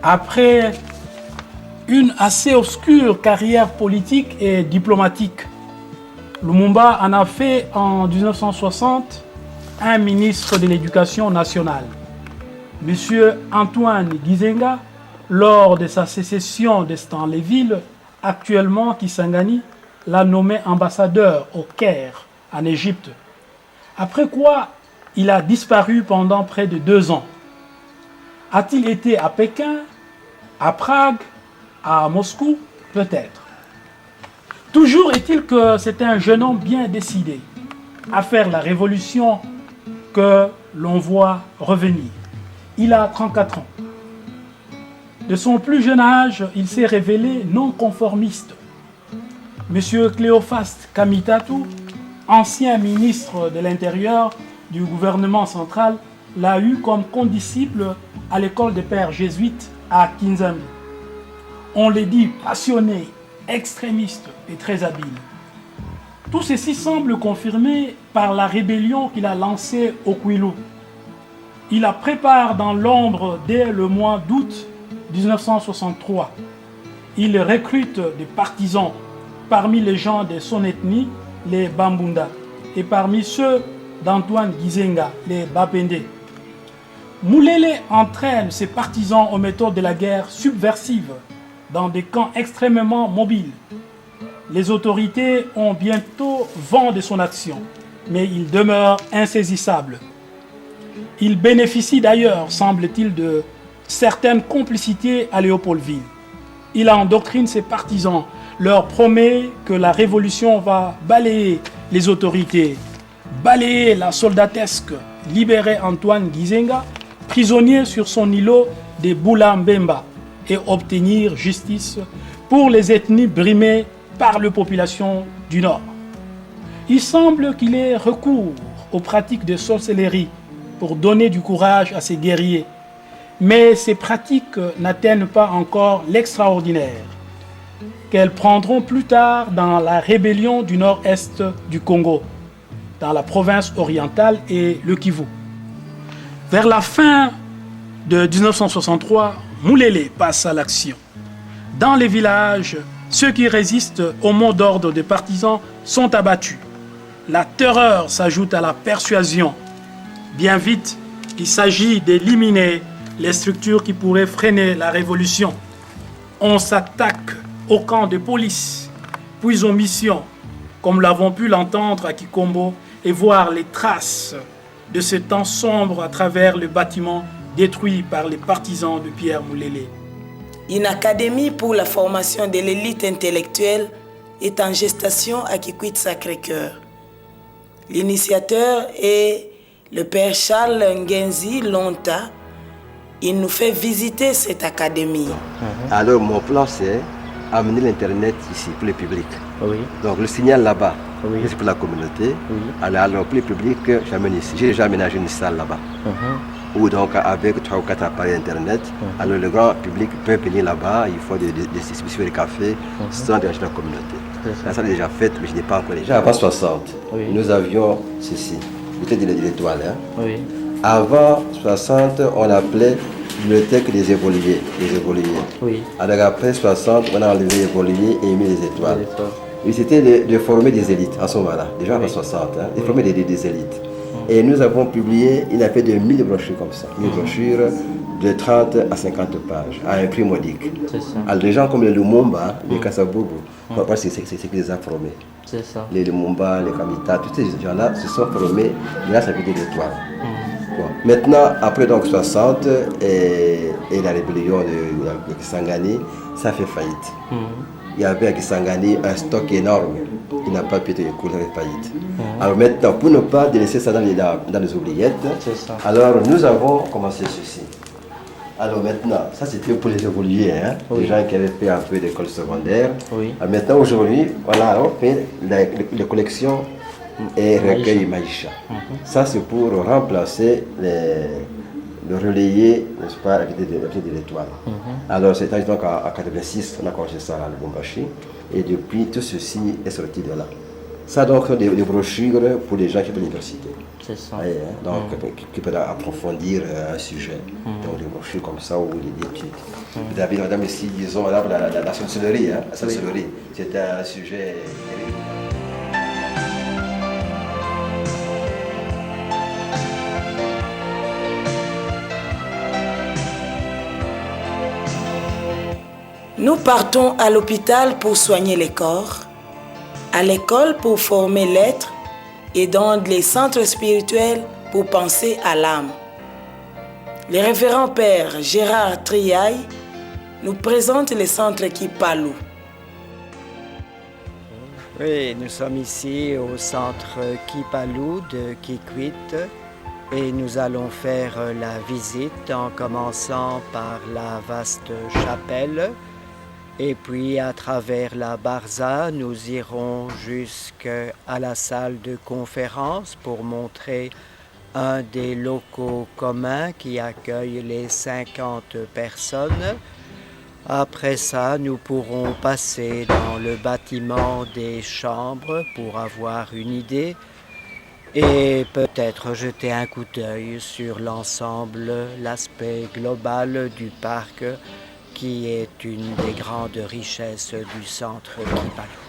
Après une assez obscure carrière politique et diplomatique, Lumumba en a fait en 1960 un ministre de l'Éducation nationale. Monsieur Antoine Gizenga, lors de sa sécession de Stanleyville, actuellement Kisangani, l'a nommé ambassadeur au Caire, en Égypte. Après quoi, il a disparu pendant près de 2 ans. A-t-il été à Pékin, à Prague, à Moscou? Peut-être. Toujours est-il que c'était un jeune homme bien décidé à faire la révolution que l'on voit revenir. Il a 34 ans. De son plus jeune âge, il s'est révélé non conformiste. Monsieur Cléophas Kamitatu, ancien ministre de l'Intérieur du gouvernement central, l'a eu comme condisciple à l'école des pères jésuites à Kinzami. On les dit passionné, extrémiste et très habile. Tout ceci semble confirmé par la rébellion qu'il a lancée au Kwilu. Il la prépare dans l'ombre dès le mois d'août 1963. Il recrute des partisans parmi les gens de son ethnie, les Bambunda, et parmi ceux d'Antoine Gizenga, les Bapende. Moulélé entraîne ses partisans aux méthodes de la guerre subversive dans des camps extrêmement mobiles. Les autorités ont bientôt vent de son action, mais il demeure insaisissable. Il bénéficie d'ailleurs, semble-t-il, de certaines complicités à Léopoldville. Il endoctrine ses partisans, leur promet que la révolution va balayer les autorités, balayer la soldatesque, libérer Antoine Gizenga, prisonnier sur son îlot de Boula Mbemba, et obtenir justice pour les ethnies brimées par la population du Nord. Il semble qu'il ait recours aux pratiques de sorcellerie pour donner du courage à ses guerriers, mais ces pratiques n'atteignent pas encore l'extraordinaire qu'elles prendront plus tard dans la rébellion du nord-est du Congo, dans la province orientale et le Kivu. Vers la fin de 1963, Moulélé passe à l'action. Dans les villages, ceux qui résistent au mot d'ordre des partisans sont abattus. La terreur s'ajoute à la persuasion. Bien vite, il s'agit d'éliminer les structures qui pourraient freiner la révolution. On s'attaque aux camps de police, puis aux missions, comme l'avons pu l'entendre à Kikombo, et voir les traces de ce temps sombre à travers le bâtiment détruit par les partisans de Pierre Moulélé. Une académie pour la formation de l'élite intellectuelle est en gestation à Kikwit Sacré-Cœur. L'initiateur est le père Charles Ngenzi Lonta. Il nous fait visiter cette académie. Alors mon plan c'est amener l'internet ici pour le public. Oui. Donc le signal là-bas, Oui. c'est pour la communauté. Oui. Alors pour le public, j'amène ici. J'ai déjà aménagé une salle là-bas. Ou donc avec 3 ou 4 appareils internet. Alors le grand public peut venir là-bas, il faut des distributions de café sans déranger la communauté. La salle est déjà faite, mais je n'ai pas encore déjà. Avant 60, Oui. nous avions ceci, bibliothèque de l'étoile. Hein. Oui. Avant 60, on appelait bibliothèque des évolués. Oui. Alors après 60, on a enlevé les évolués et mis les étoiles. Et c'était de former des élites en ce moment-là, déjà avant 60, hein, de former des élites. Et nous avons publié, il a fait de 1000 brochures comme ça, 1000 brochures de 30 à 50 pages, à un prix modique. Alors les gens comme les Lumumba, les Kasabougou, c'est ce qui les a formés. C'est ça. Les Lumumba, les Kamita, tous ces gens-là se sont formés grâce à l'idée d'étoile. Bon. Maintenant, après donc 60 et la rébellion de Kisangani, ça fait faillite. Il y avait à Kisangani un stock énorme qui n'a pas pu être écoulé avec faillite. Alors maintenant, pour ne pas délaisser ça dans les oubliettes, alors nous avons commencé ceci. Alors maintenant, ça c'était pour les évolués, hein, les gens qui avaient fait un peu d'école secondaire. Alors maintenant, aujourd'hui, voilà, on fait les collections et recueil Maïcha. Ça c'est pour remplacer le relayer, n'est-ce pas, avec de l'étoile. Alors c'est donc en 86, on a commencé ça à Lubumbashi, et depuis tout ceci est sorti de là. Ça donc sont des brochures pour les gens qui sont à l'université. C'est ça. Ouais, hein, donc qui peuvent approfondir un sujet. Donc des brochures comme ça ou des études. Vous avez madame ici, disons, la sorcellerie, hein, la sorcellerie. C'est un sujet. Nous partons à l'hôpital pour soigner les corps, à l'école pour former l'être et dans les centres spirituels pour penser à l'âme. Le révérend père Gérard Triaille nous présente le centre Kipalou. Oui, nous sommes ici au centre Kipalou de Kikwit et nous allons faire la visite en commençant par la vaste chapelle. Et puis à travers la Barza, nous irons jusqu'à la salle de conférence pour montrer un des locaux communs qui accueille les 50 personnes. Après ça, nous pourrons passer dans le bâtiment des chambres pour avoir une idée et peut-être jeter un coup d'œil sur l'ensemble, l'aspect global du parc qui est une des grandes richesses du centre Kipalou.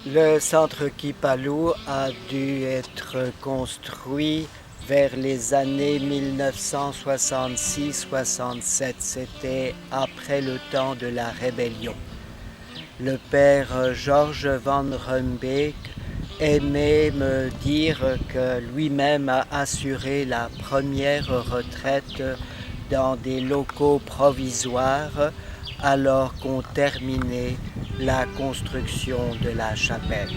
Le centre Kipalou a dû être construit vers les années 1966-67. C'était après le temps de la rébellion. Le père Georges Van Rumbeek aimait me dire que lui-même a assuré la première retraite dans des locaux provisoires alors qu'on terminait la construction de la chapelle.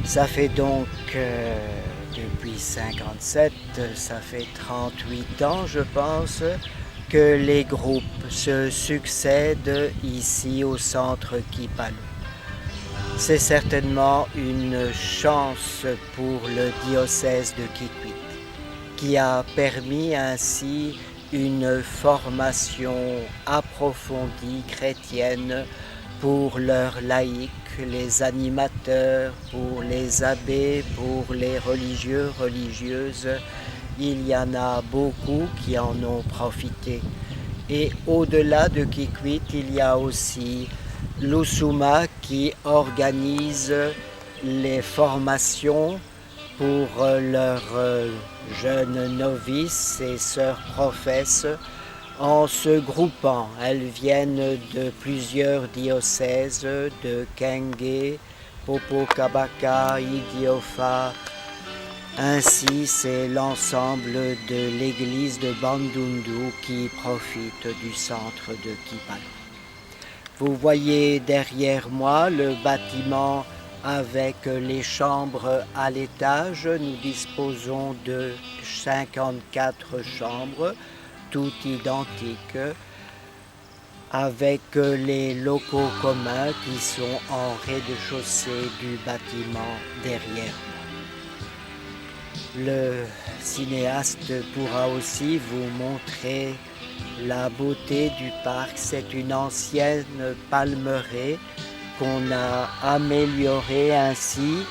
Ça fait donc depuis 1957, ça fait 38 ans je pense, que les groupes se succèdent ici au centre Kipalou. C'est certainement une chance pour le diocèse de Kikwit, qui a permis ainsi une formation approfondie chrétienne pour leurs laïcs, les animateurs, pour les abbés, pour les religieux, religieuses. Il y en a beaucoup qui en ont profité. Et au-delà de Kikwit, il y a aussi l'Usuma qui organise les formations pour leurs jeunes novices et sœurs professes en se groupant. Elles viennent de plusieurs diocèses, de Kengé, Popokabaka, Idiofa. Ainsi, c'est l'ensemble de l'église de Bandundu qui profite du centre de Kipalu. Vous voyez derrière moi le bâtiment avec les chambres à l'étage. Nous disposons de 54 chambres, toutes identiques, avec les locaux communs qui sont en rez-de-chaussée du bâtiment derrière moi. Le cinéaste pourra aussi vous montrer la beauté du parc. C'est une ancienne palmeraie qu'on a améliorée ainsi,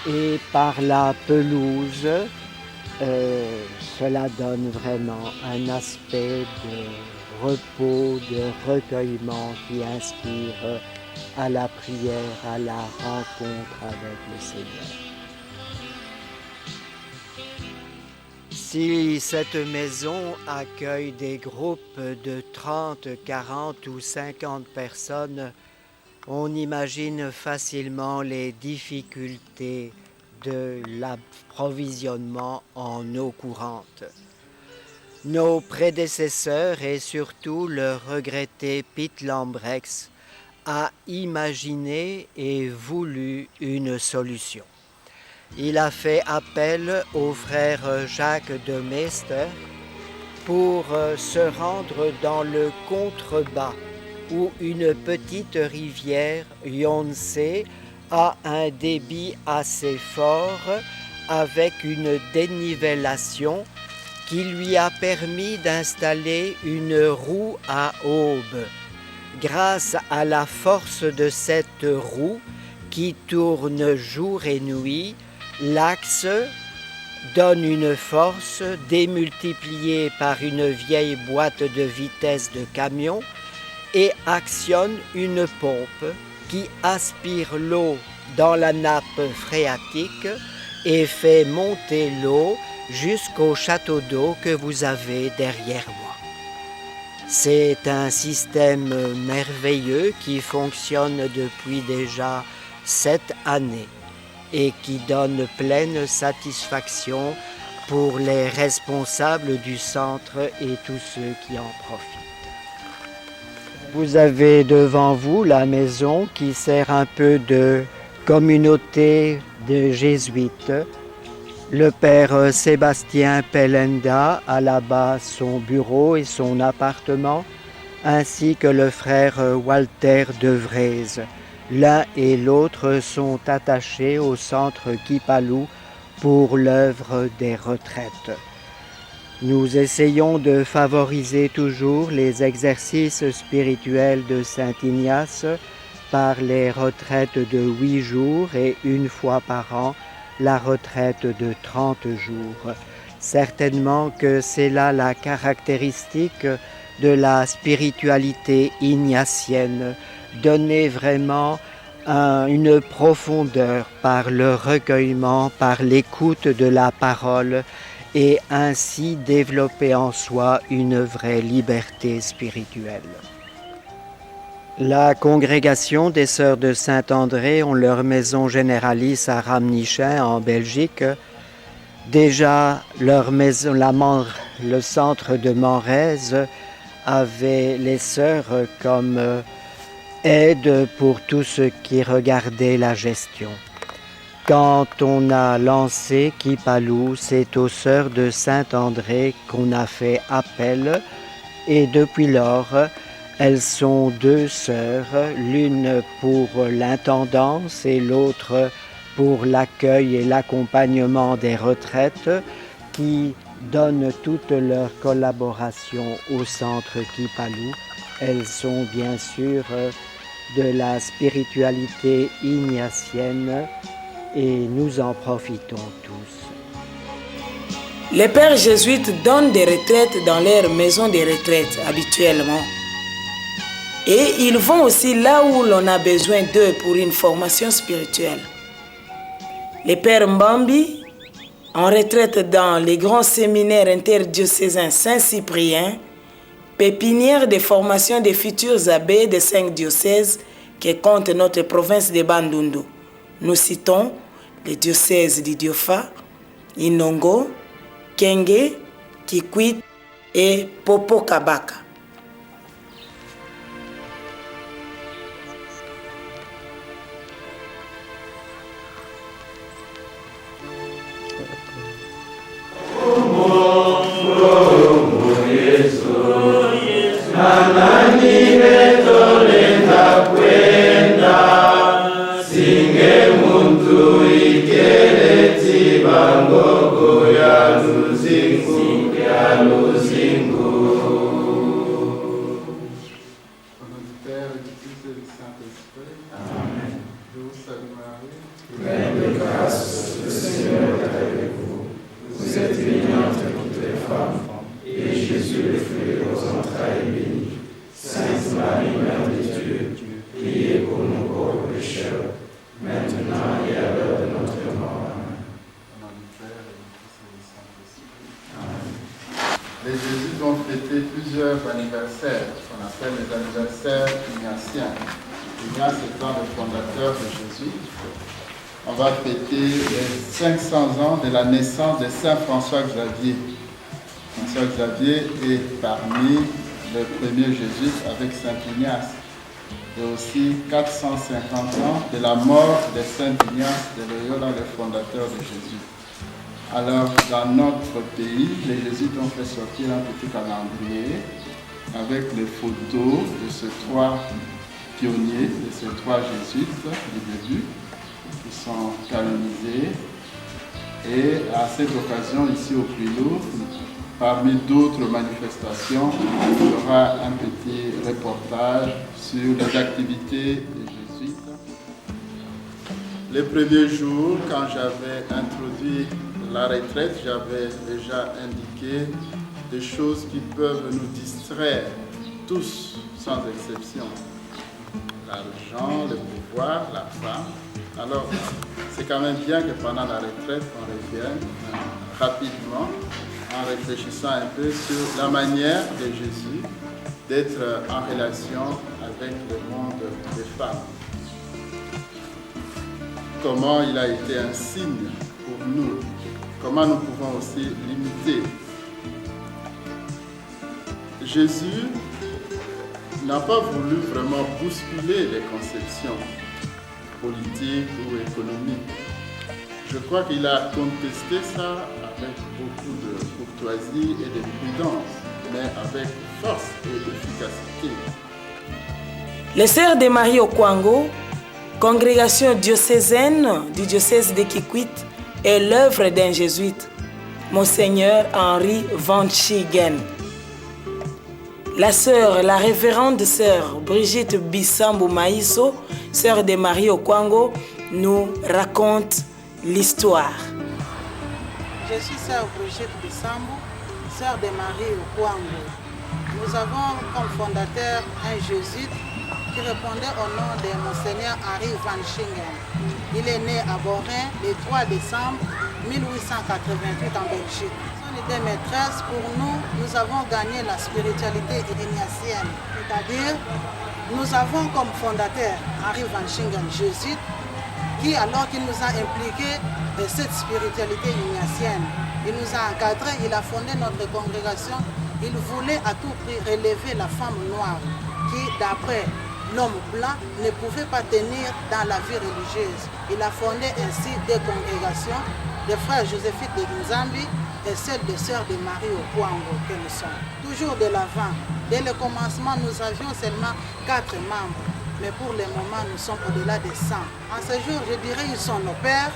et par la pelouse, cela donne vraiment un aspect de repos, de recueillement qui inspire à la prière, à la rencontre avec le Seigneur. Si cette maison accueille des groupes de 30, 40 ou 50 personnes, on imagine facilement les difficultés de l'approvisionnement en eau courante. Nos prédécesseurs et surtout le regretté Piet Lambrechts a imaginé et voulu une solution. Il a fait appel au frère Jacques de Meester pour se rendre dans le contrebas où une petite rivière, Yonsei, a un débit assez fort avec une dénivellation qui lui a permis d'installer une roue à aube. Grâce à la force de cette roue qui tourne jour et nuit, l'axe donne une force démultipliée par une vieille boîte de vitesse de camion et actionne une pompe qui aspire l'eau dans la nappe phréatique et fait monter l'eau jusqu'au château d'eau que vous avez derrière moi. C'est un système merveilleux qui fonctionne depuis déjà 7 années et qui donne pleine satisfaction pour les responsables du centre et tous ceux qui en profitent. Vous avez devant vous la maison qui sert un peu de communauté de jésuites. Le père Sébastien Pellenda a là-bas son bureau et son appartement, ainsi que le frère Walter de Vraise. L'un et l'autre sont attachés au centre Kipalu pour l'œuvre des retraites. Nous essayons de favoriser toujours les exercices spirituels de Saint Ignace par les retraites de 8 jours et une fois par an la retraite de 30 jours. Certainement que c'est là la caractéristique de la spiritualité ignatienne, donner vraiment une profondeur par le recueillement, par l'écoute de la parole et ainsi développer en soi une vraie liberté spirituelle. La congrégation des Sœurs de Saint-André ont leur maison généralice à Ramnichin en Belgique. Déjà, leur maison, le centre de Manrez avait les sœurs comme aide pour tout ce qui regardait la gestion. Quand on a lancé Kipalu, c'est aux Sœurs de Saint-André qu'on a fait appel et depuis lors, elles sont 2 sœurs, l'une pour l'intendance et l'autre pour l'accueil et l'accompagnement des retraites qui donnent toute leur collaboration au centre Kipalu. Elles sont bien sûr de la spiritualité ignatienne et nous en profitons tous. Les pères jésuites donnent des retraites dans leur maison de retraite habituellement. Et ils vont aussi là où l'on a besoin d'eux pour une formation spirituelle. Les pères Mbambi, en retraite dans les grands séminaires interdiocésains Saint-Cyprien, pépinière de formation des futurs abbés des 5 diocèses que compte notre province de Bandundu. Nous citons les diocèses d'Idiofa, Inongo, Kenge, Kikwit et Popokabaka. Les jésuites ont fêté plusieurs anniversaires, qu'on appelle les anniversaires ignatiens. Ignace étant le fondateur des jésuites, on va fêter les 500 ans de la naissance de Saint François Xavier. François Xavier est parmi les premiers jésuites avec Saint Ignace. Et aussi 450 ans de la mort de Saint Ignace de Loyola, le fondateur de Jésus. Alors, dans notre pays, les jésuites ont fait sortir un petit calendrier avec les photos de ces trois pionniers, de ces trois jésuites du début, qui sont canonisés. Et à cette occasion, ici au Puy-Lourdes, parmi d'autres manifestations, il y aura un petit reportage sur les activités des jésuites. Les premiers jours, quand j'avais introduit la retraite, j'avais déjà indiqué des choses qui peuvent nous distraire, tous sans exception. L'argent, le pouvoir, la femme. Alors, c'est quand même bien que pendant la retraite, on revienne rapidement en réfléchissant un peu sur la manière de Jésus d'être en relation avec le monde des femmes. Comment il a été un signe pour nous. Comment nous pouvons aussi l'imiter. Jésus n'a pas voulu vraiment bousculer les conceptions politiques ou économiques. Je crois qu'il a contesté ça avec beaucoup de courtoisie et de prudence, mais avec force et efficacité. Les Sœurs de Marie au Kwango, congrégation diocésaine du diocèse de Kikwit, est l'œuvre d'un jésuite, Monseigneur Henri Van Schiegen. La révérende sœur Brigitte Bissambo Maïso, sœur de Marie au Kwango, nous raconte l'histoire. Je suis sœur Brigitte Bissambo, sœur de Marie au Kwango. Nous avons comme fondateur un jésuite qui répondait au nom de Monseigneur Henri Van Schiegen. Il est né à Borin le 3 décembre 1888 en Belgique. Son idée maîtresse pour nous, nous avons gagné la spiritualité ignatienne. C'est-à-dire, nous avons comme fondateur Henri Van Schiegen, jésuite, qui alors qu'il nous a impliqués de cette spiritualité ignatienne, il nous a encadrés, il a fondé notre congrégation, il voulait à tout prix relever la femme noire qui, d'après l'homme blanc, ne pouvait pas tenir dans la vie religieuse. Il a fondé ainsi des congrégations, des frères Joséphite de Nzambi et celles des sœurs de Marie au Kwango que nous sommes. Toujours de l'avant, dès le commencement, nous avions seulement 4 membres. Mais pour le moment, nous sommes au-delà des 100. En ce jour, je dirais, ils sont nos pères,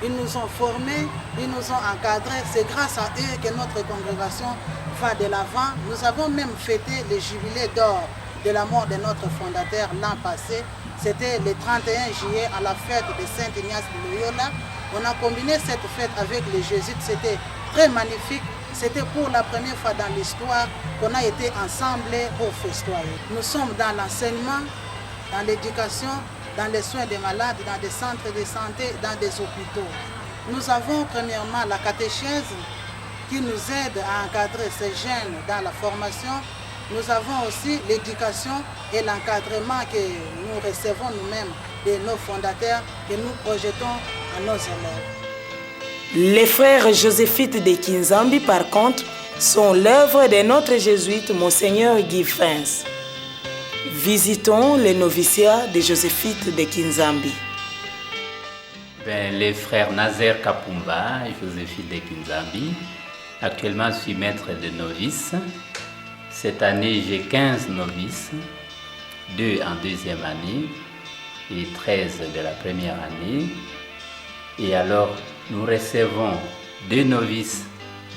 ils nous ont formés, ils nous ont encadrés. C'est grâce à eux que notre congrégation va de l'avant. Nous avons même fêté le jubilé d'or de la mort de notre fondateur l'an passé. C'était le 31 juillet à la fête de Saint Ignace de Loyola. On a combiné cette fête avec les jésuites. C'était très magnifique. C'était pour la première fois dans l'histoire qu'on a été ensemble pour festoyer. Nous sommes dans l'enseignement, dans l'éducation, dans les soins des malades, dans des centres de santé, dans des hôpitaux. Nous avons premièrement la catéchèse qui nous aide à encadrer ces jeunes dans la formation. Nous avons aussi l'éducation et l'encadrement que nous recevons nous-mêmes de nos fondateurs que nous projetons à nos élèves. Les frères joséphites de Kinzambi, par contre, sont l'œuvre de notre jésuite Monseigneur Guy Fins. Visitons les noviciats des joséphites de Kinzambi. Les frères Nazaire Kapumba et Joséphine de Kinzambi. Actuellement, je suis maître de novices. Cette année, j'ai 15 novices, 2 en deuxième année et 13 de la première année. Et alors, nous recevons 2 novices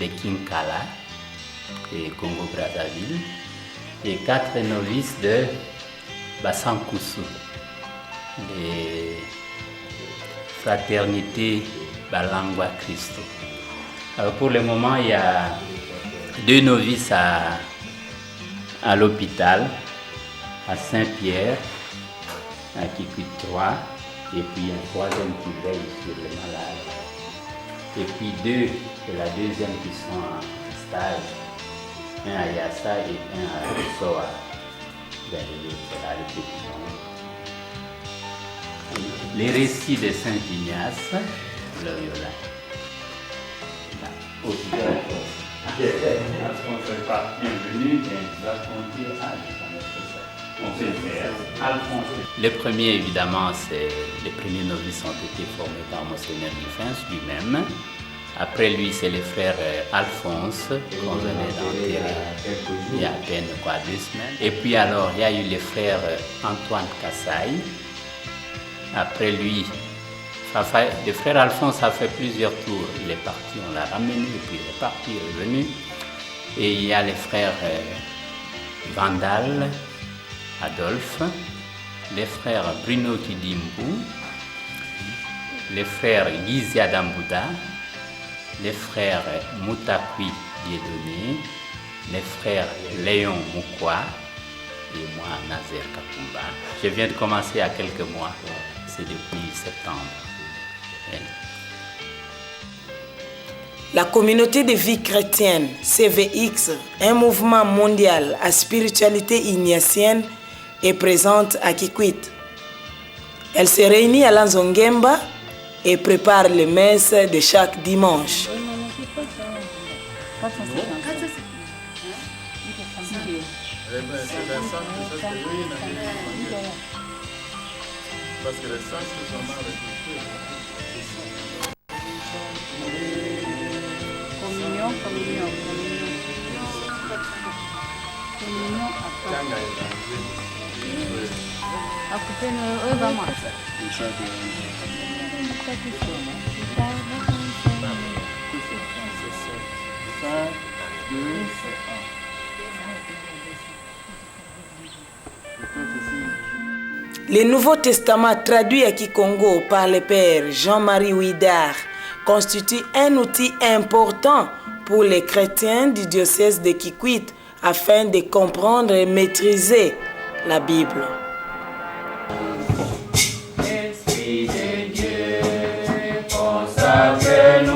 de Kinkala et Congo-Brazzaville et 4 novices de Bassankousou, les fraternités Balangwa Christo. Alors pour le moment, il y a 2 novices à l'hôpital, à Saint-Pierre, à Kikwit 3, et puis un 3e qui veille sur les malades. Et puis 2 de la 2e qui sont en stage, un à Yassa et un à Soa, vers la répétition. Les récits de Saint-Ignace, Loyola. Les premiers, évidemment, les premiers novices ont été formés par Monseigneur Guy Fins lui-même. Après lui, c'est les frères Alphonse, qu'on venait d'enterrer il y a à peine 2 semaines. Et puis alors, il y a eu les frères Antoine Kassaï. Après lui, le frère Alphonse a fait plusieurs tours. Il est parti, on l'a ramené, et puis il est parti, il est revenu. Et il y a les frères Vandal, Adolphe, les frères Bruno Kidimbu, les frères Gizia Dambouda, les frères Moutakwi Dieudonné, les frères Léon Moukwa et moi, Nazaire Kapumba. Je viens de commencer il y a quelques mois, c'est depuis septembre. La communauté de vie chrétienne, CVX, un mouvement mondial à spiritualité ignatienne, est présente à Kikwit. Elle se réunit à Lanzongemba et prépare les messes de chaque dimanche. Parce que les saints se sont mal réputés. Communion. Le Nouveau Testament traduit à Kikongo par le Père Jean-Marie Ouidar constitue un outil important pour les chrétiens du diocèse de Kikwit afin de comprendre et maîtriser la Bible. Esprit de Dieu, consacre-nous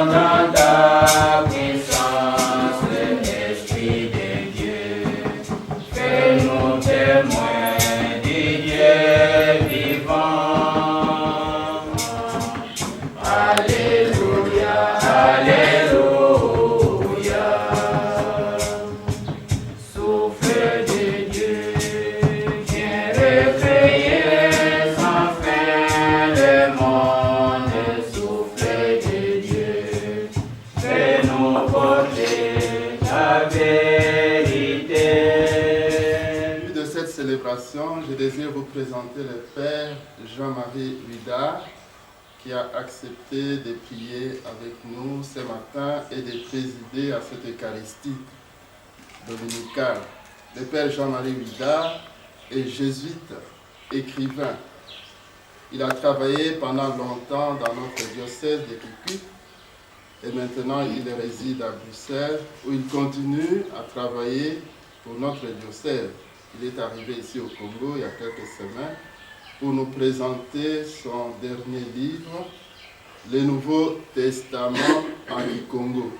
dans ta puissance. Esprit de Dieu, fais-nous témoins du Dieu vivant. Alléluia, Alléluia. Souffle de Dieu, viens réveiller sans fin le monde. Souffle de Dieu, fais-nous porter ta vérité. De cette célébration, je désire vous présenter le Père Jean-Marie Ouidar, qui a accepté de prier avec nous ce matin et de présider à cette Eucharistie dominicale. Le Père Jean-Marie Ouidar est jésuite, écrivain. Il a travaillé pendant longtemps dans notre diocèse de Kikwit et maintenant il réside à Bruxelles où il continue à travailler pour notre diocèse. Il est arrivé ici au Congo il y a quelques semaines pour nous présenter son dernier livre, Le Nouveau Testament en Congo.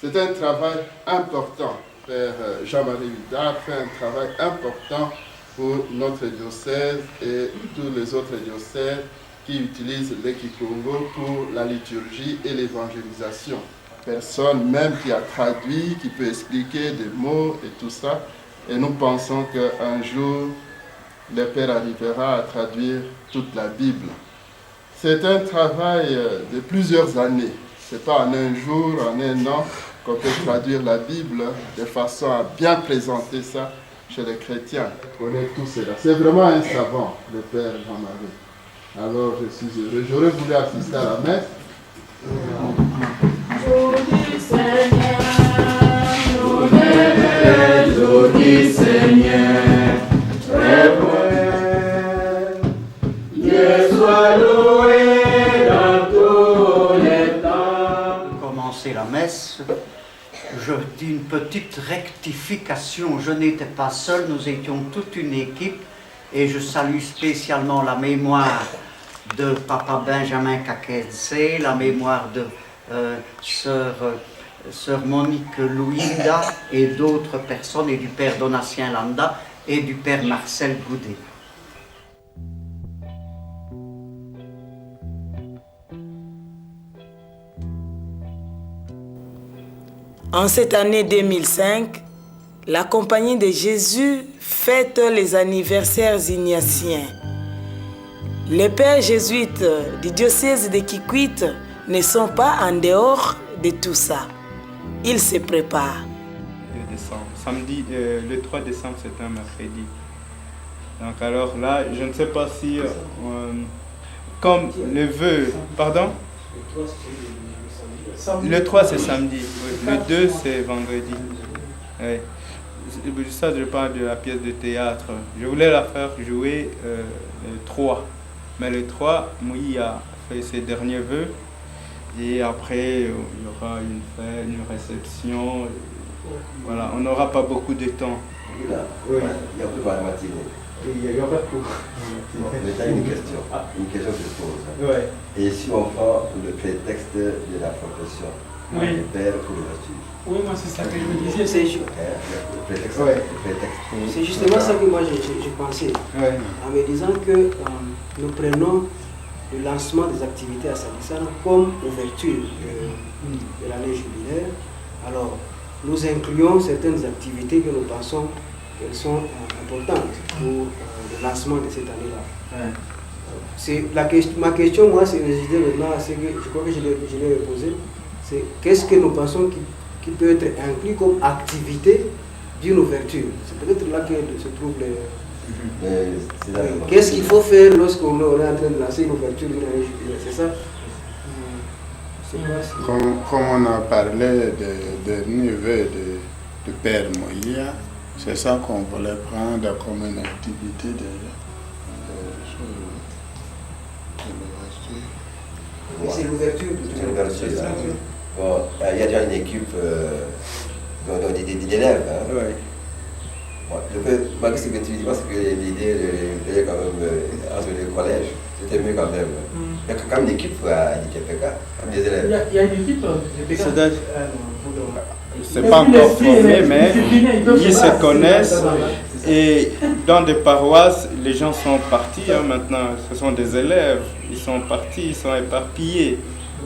C'est un travail important. Père Jean-Marie Ouidar fait un travail important pour notre diocèse et tous les autres diocèses qui utilisent le Kikongo pour la liturgie et l'évangélisation. Personne même qui a traduit, qui peut expliquer des mots et tout ça. Et nous pensons qu'un jour, le Père arrivera à traduire toute la Bible. C'est un travail de plusieurs années. Ce n'est pas en un jour, en un an qu'on peut traduire la Bible de façon à bien présenter ça chez les chrétiens. On connaît tout cela. C'est vraiment un savant, le Père Jean-Marie. Alors je suis heureux. J'aurais voulu assister à la messe. Jour Seigneur, Dieu soit loué dans tous les temps. Commencer la messe, je dis une petite rectification. Je n'étais pas seul, nous étions toute une équipe et je salue spécialement la mémoire de Papa Benjamin Kaketse, la mémoire de Sœur Monique Louinda et d'autres personnes, et du Père Donatien Landa et du Père Marcel Goudet. En cette année 2005, la Compagnie de Jésus fête les anniversaires ignatiens. Les pères jésuites du diocèse de Kikwit ne sont pas en dehors de tout ça. Ils se préparent. Samedi, le 3 décembre, c'est un mercredi. Donc alors là, je ne sais pas si, comme le vœu, pardon? Le 3 c'est samedi, oui. Le 2 c'est vendredi. Oui. Ça, je parle de la pièce de théâtre. Je voulais la faire jouer le 3. Mais le 3, Moui a fait ses derniers vœux. Et après, il y aura une fête, une réception. Voilà, on n'aura pas beaucoup de temps. Oui. Il y a beaucoup de matinée. Il y aura beaucoup. Mais tu as une question que je pose. Ouais. Et si on prend le prétexte de la profession, le père pour l'ouverture. Oui, moi c'est ça que je me disais. C'est justement ça que moi j'ai pensé. En me disant que nous prenons le lancement des activités à Salissana comme ouverture de l'année jubilaire. Alors, nous incluons certaines activités que nous pensons qu'elles sont importantes pour le lancement de cette année-là. Ma question, moi, c'est résidé maintenant à ce que je crois que je l'ai posé, c'est qu'est-ce que nous pensons qui peut être inclus comme activité d'une ouverture. C'est peut-être là que se trouve qu'est-ce qu'il faut faire lorsqu'on est en train de lancer une ouverture d'une année jubilaire, c'est ça? Comme on a parlé des neveux de Père Moïa, c'est ça qu'on voulait prendre comme une activité de l'ouverture. C'est l'ouverture. Bon, il y a déjà une équipe d'élèves. Malgré ce que tu dis, parce que l'idée de quand même entre le collège, c'était mieux quand même. Il y a quand même une équipe à l'ITPK, comme des élèves. Il y a une équipe d'ITPK. C'est pas encore formé, mais ils se connaissent. Et dans des paroisses, les gens sont partis maintenant. Ce sont des élèves. Ils sont partis, ils sont éparpillés.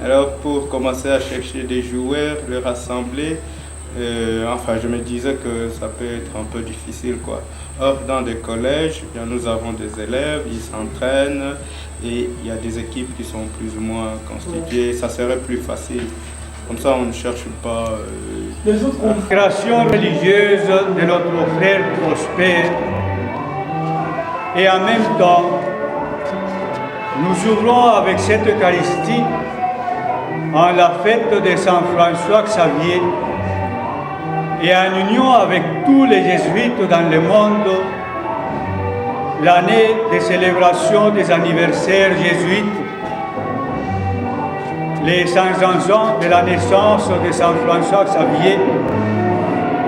Alors pour commencer à chercher des joueurs, les rassembler, enfin je me disais que ça peut être un peu difficile quoi. Or dans des collèges, nous avons des élèves, ils s'entraînent et il y a des équipes qui sont plus ou moins constituées, ça serait plus facile. Comme ça on ne cherche pas... La création religieuse de notre frère Prosper et en même temps nous ouvrons avec cette Eucharistie en la fête de Saint François Xavier et en union avec tous les jésuites dans le monde, l'année de célébration des anniversaires jésuites, les 100 ans de la naissance de Saint François Xavier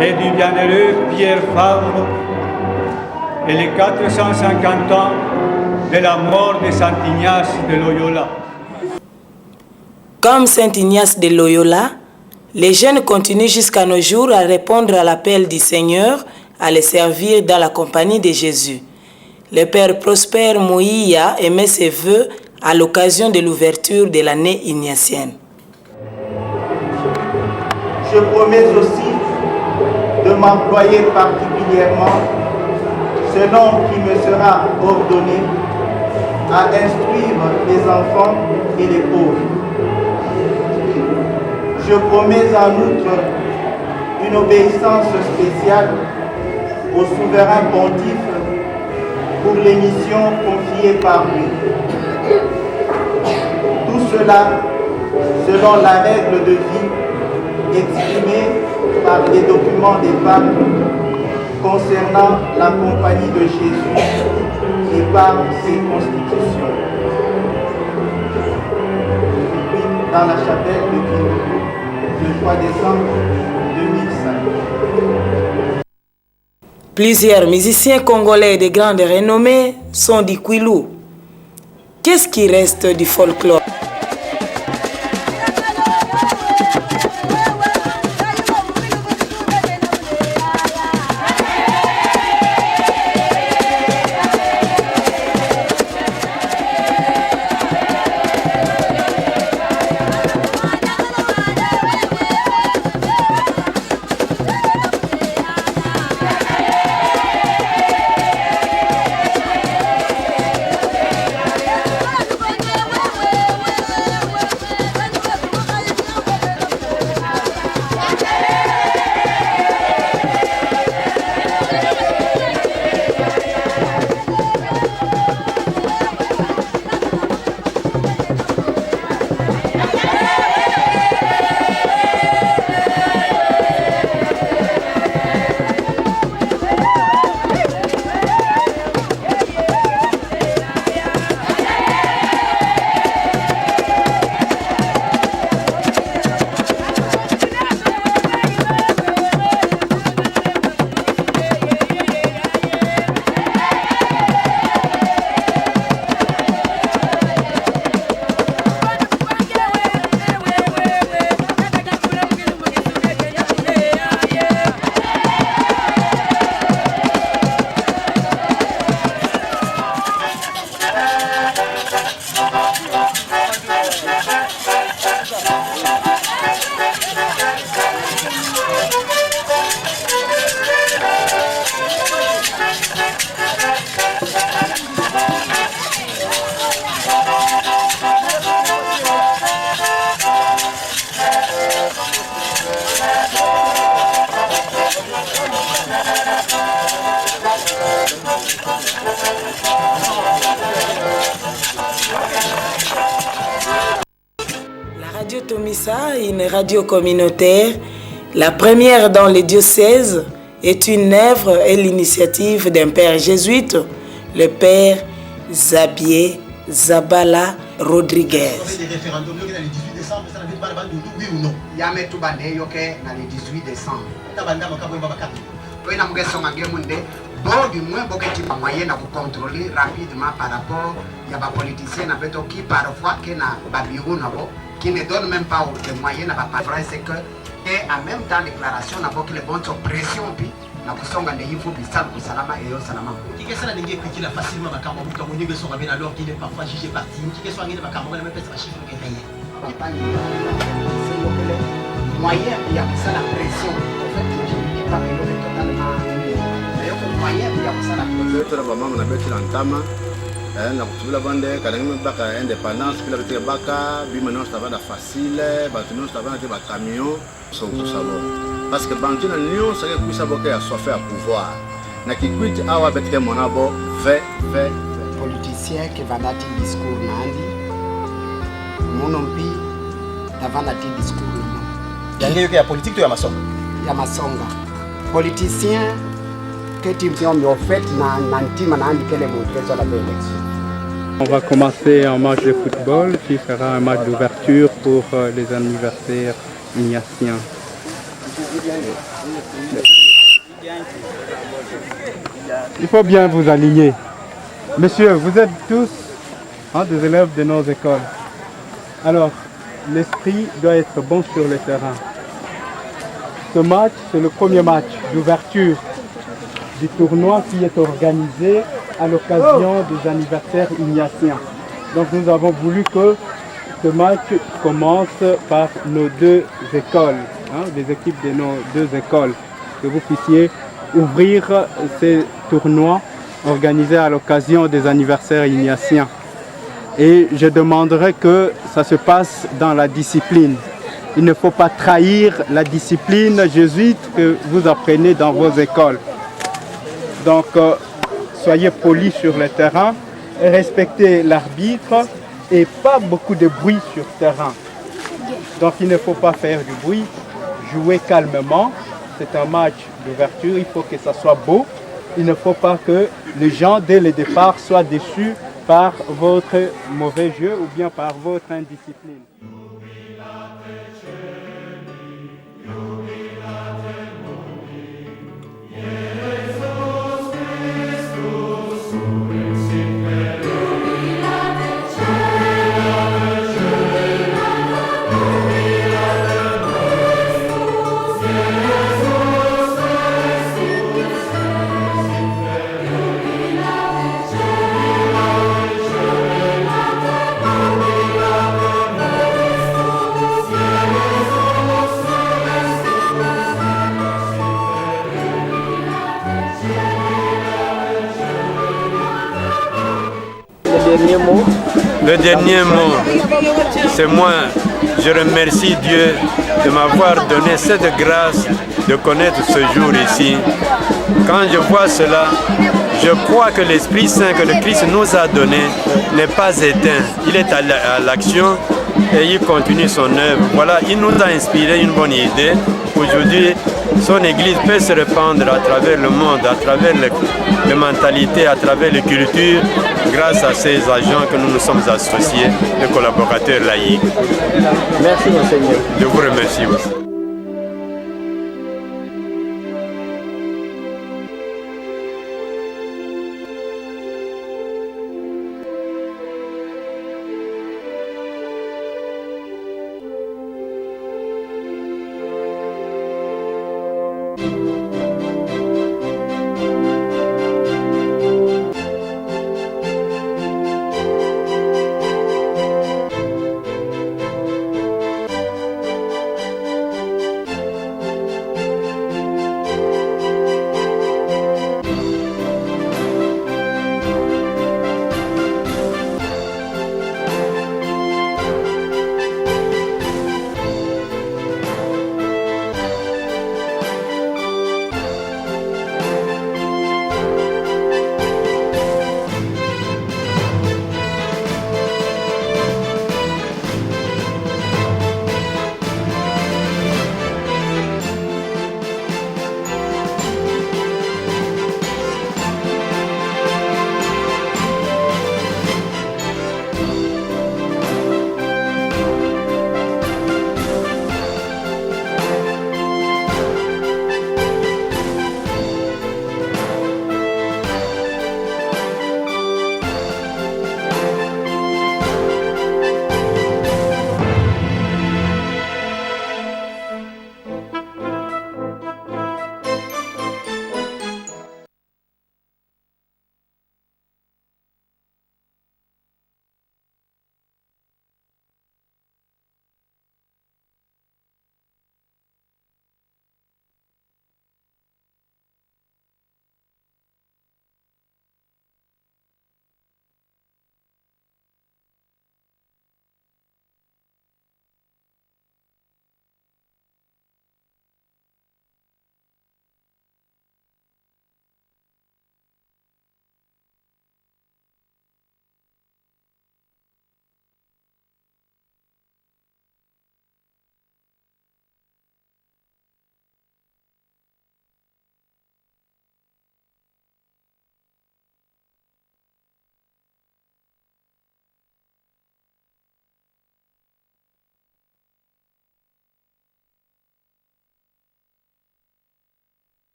et du bienheureux Pierre Fabre et les 450 ans de la mort de Saint Ignace de Loyola. Comme Saint Ignace de Loyola, les jeunes continuent jusqu'à nos jours à répondre à l'appel du Seigneur à les servir dans la compagnie de Jésus. le père Prosper Moïya émet ses vœux à l'occasion de l'ouverture de l'année ignatienne. Je promets aussi de m'employer particulièrement, selon qui me sera ordonné, à instruire les enfants et les pauvres. Je promets en outre une obéissance spéciale au souverain pontife pour les missions confiées par lui. Tout cela selon la règle de vie exprimée par les documents des papes concernant la compagnie de Jésus et par ses constitutions. Dans la chapelle de Kouilou, le 3 décembre 2005. Plusieurs musiciens congolais de grande renommée sont du Kouilou. Qu'est-ce qui reste du folklore? La radio Tomissa, une radio communautaire, la première dans le diocèse, est une œuvre et l'initiative d'un père jésuite, le père Zabier Zabala Rodriguez. Le référendum le 18 décembre, ça n'avait pas la bande de oui ou non. Il y a un tout bandé le 18 décembre. Bon, du moins, beaucoup de moyens à contrôler rapidement par rapport à des politiciens qui parfois qui ne donnent même pas les moyens à pas vrai, c'est que et en même temps déclaration que les bonnes pression puis na kusonga ne yifu bisal ku salama et yo salama qui que ça n'a n'engé que facilement makambo mutu mwenye beso ngabena alors qu'il est parfois jugé parti qui que soit ngene makambo na pesa chiffre que rien moyen il y a ça la pression en fait je ne dis pas que l'on est totalement moyen il y a ça la pression la maman na beti lantama na kutubula bande kalangi baka indépendance puis la beti baka bi maintenant ça va da facile ba tuno ça va ba camion sont tout savoir parce que bantu na nion ça que puisse aboka ya soif à pouvoir na kikwiti awa betke monabo fait politicien qui va nati discours nandi monompi davana ti discours yange yoke ya politique to ya masonga politicien que tu me en fait na ntima na andi kele mon trésor la élection. On va commencer un match de football qui sera un match d'ouverture pour les anniversaires ignatiens. Il faut bien vous aligner. Messieurs, vous êtes tous des élèves de nos écoles. Alors, l'esprit doit être bon sur le terrain. Ce match, c'est le premier match d'ouverture du tournoi qui est organisé à l'occasion des anniversaires ignatiens. Donc nous avons voulu que ce match commence par nos deux écoles, les équipes de nos deux écoles, que vous puissiez ouvrir ces tournois organisés à l'occasion des anniversaires ignatiens. Et je demanderai que ça se passe dans la discipline. Il ne faut pas trahir la discipline jésuite que vous apprenez dans vos écoles. Donc, soyez polis sur le terrain, respectez l'arbitre et pas beaucoup de bruit sur le terrain. Donc, il ne faut pas faire du bruit, jouer calmement. C'est un match d'ouverture, il faut que ça soit beau. Il ne faut pas que les gens, dès le départ, soient déçus par votre mauvais jeu ou bien par votre indiscipline. Le dernier mot, c'est moi. Je remercie Dieu de m'avoir donné cette grâce de connaître ce jour ici. Quand je vois cela, je crois que l'Esprit Saint que le Christ nous a donné n'est pas éteint. Il est à l'action et il continue son œuvre. Voilà, il nous a inspiré une bonne idée. Aujourd'hui, son Église peut se répandre à travers le monde, à travers les mentalités, à travers les cultures, grâce à ces agents que nous nous sommes associés, les collaborateurs laïcs. Merci, Monseigneur. Je vous remercie aussi.